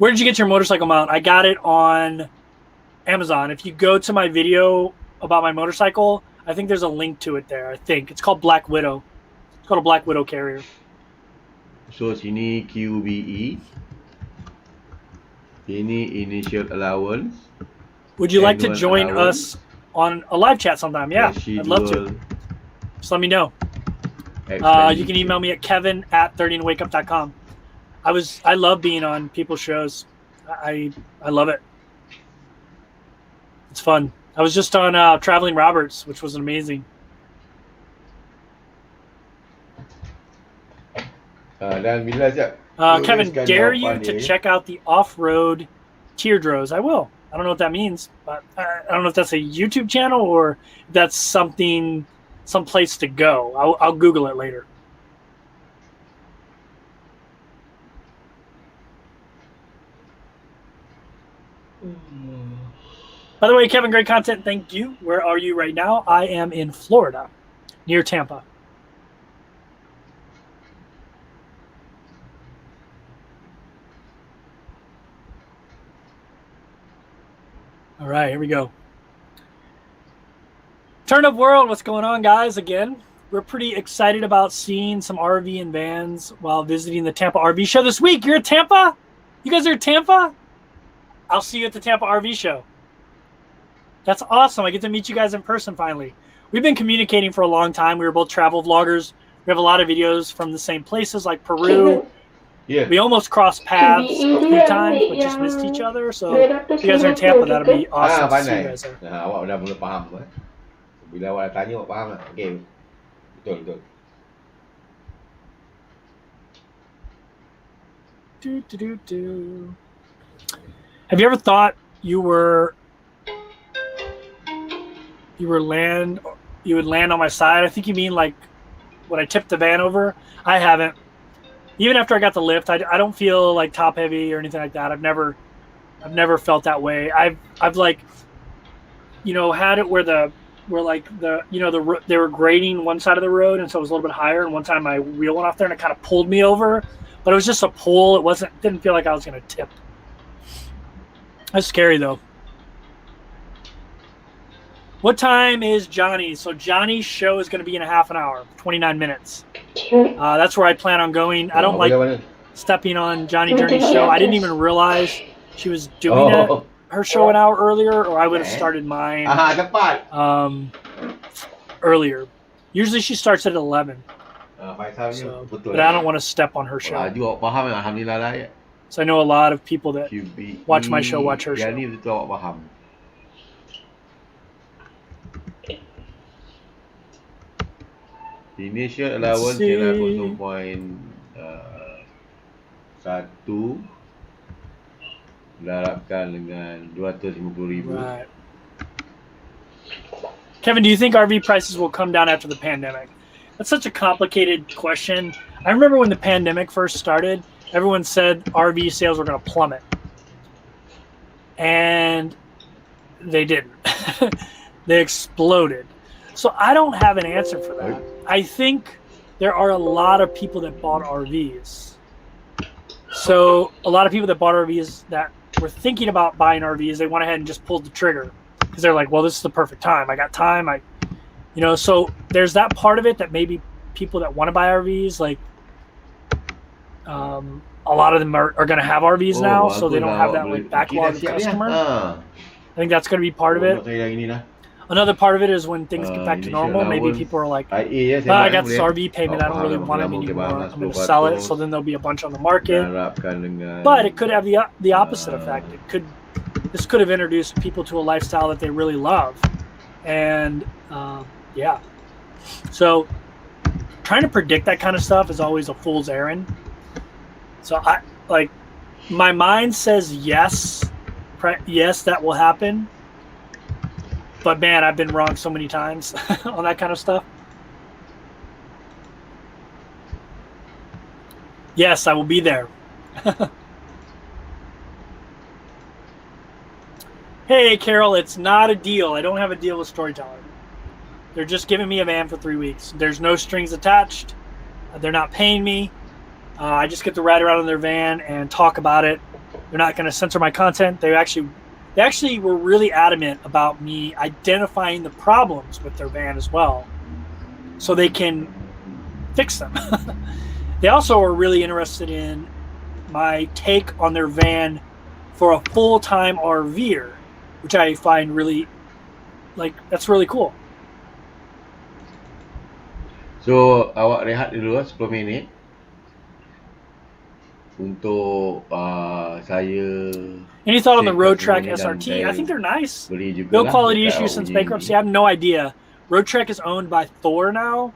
Where did you get your motorcycle mount? I got it on Amazon. If you go to my video about my motorcycle, I think there's a link to it there. I think it's called Black Widow. It's called a Black Widow carrier. So sini QBE. Ini initial allowance. Would you like to join us on a live chat sometime? Yeah, I'd love to. Just let me know. You can email me at kevin@30andwakeup.com. I love being on people's shows. I love it. It's fun. I was just on Traveling Roberts, which was amazing. Kevin, dare you to check out the off-road teardrows? I will. I don't know what that means, but I don't know if that's a YouTube channel or if that's some place to go. I'll Google it later. By the way, Kevin, great content. Thank you. Where are you right now? I am in Florida, near Tampa. All right, here we go. Turn Up World, what's going on, guys? Again, we're pretty excited about seeing some RV and vans while visiting the Tampa RV show this week. You're at Tampa? You guys are at Tampa? I'll see you at the Tampa RV show. That's awesome. I get to meet you guys in person finally. We've been communicating for a long time. We were both travel vloggers. We have a lot of videos from the same places like Peru. Yeah. We almost crossed paths a few times, but just missed each other. So if you guys are in Tampa, that'll be awesome to see you guys there. Awak dah mula faham. Bila awak dah tanya, awak faham lah. Okay. Betul. Have you ever thought you would land on my side? I think you mean like when I tipped the van over. I haven't. Even after I got the lift, I don't feel like top heavy or anything like that. I've never felt that way. I've like, had it where they were grading one side of the road, and so it was a little bit higher. And one time my wheel went off there, and it kind of pulled me over. But it was just a pull. Didn't feel like I was gonna tip. That's scary though. What time is Johnny? So Johnny's show is going to be in a half an hour, 29 minutes. That's where I plan on going. I don't like stepping on Johnny Journey's show. I didn't even realize she was doing her show an hour earlier, or I would have started mine earlier. Usually she starts at 11. Faisal ni So, betul. but I don't want to step on her show. Laju awak faham alhamdulillah lah ya. So I know a lot of people that QBE watch my show, watch her show. Yang ni betul awak faham. Initial allowance ialah 0.1 diharapkan dengan 250,000. Right. Kevin, do you think RV prices will come down after the pandemic? That's such a complicated question. I remember when the pandemic first started, everyone said RV sales were going to plummet. And they didn't. They exploded. So I don't have an answer for that. I think there are a lot of people that bought RVs. So a lot of people that bought RVs that were thinking about buying RVs, they went ahead and just pulled the trigger because they're like, well, this is the perfect time. I got time. So there's that part of it that maybe people that want to buy RVs, like a lot of them are going to have RVs now, so they don't have that like backlog of customer. I think that's going to be part of it. Another part of it is when things get back to normal, maybe people are like, I got this RV payment, I don't really want it anymore, I'm going to sell it, so then there'll be a bunch on the market. But it could have the opposite effect. This could have introduced people to a lifestyle that they really love. And yeah. So trying to predict that kind of stuff is always a fool's errand. So my mind says yes, that will happen. But man, I've been wrong so many times on that kind of stuff. Yes, I will be there. Hey, Carol, it's not a deal. I don't have a deal with Storyteller. They're just giving me a van for 3 weeks. There's no strings attached. They're not paying me. I just get to ride around in their van and talk about it. They're not going to censor my content. They actually were really adamant about me identifying the problems with their van as well, so they can fix them. They also are really interested in my take on their van for a full-time RVer, which I find really, that's really cool. So, awak rehat dulu 10 minit untuk saya. Any thought on the Road Track SRT? I think they're nice. No quality issues since bankruptcy. I have no idea. Road Track is owned by Thor now.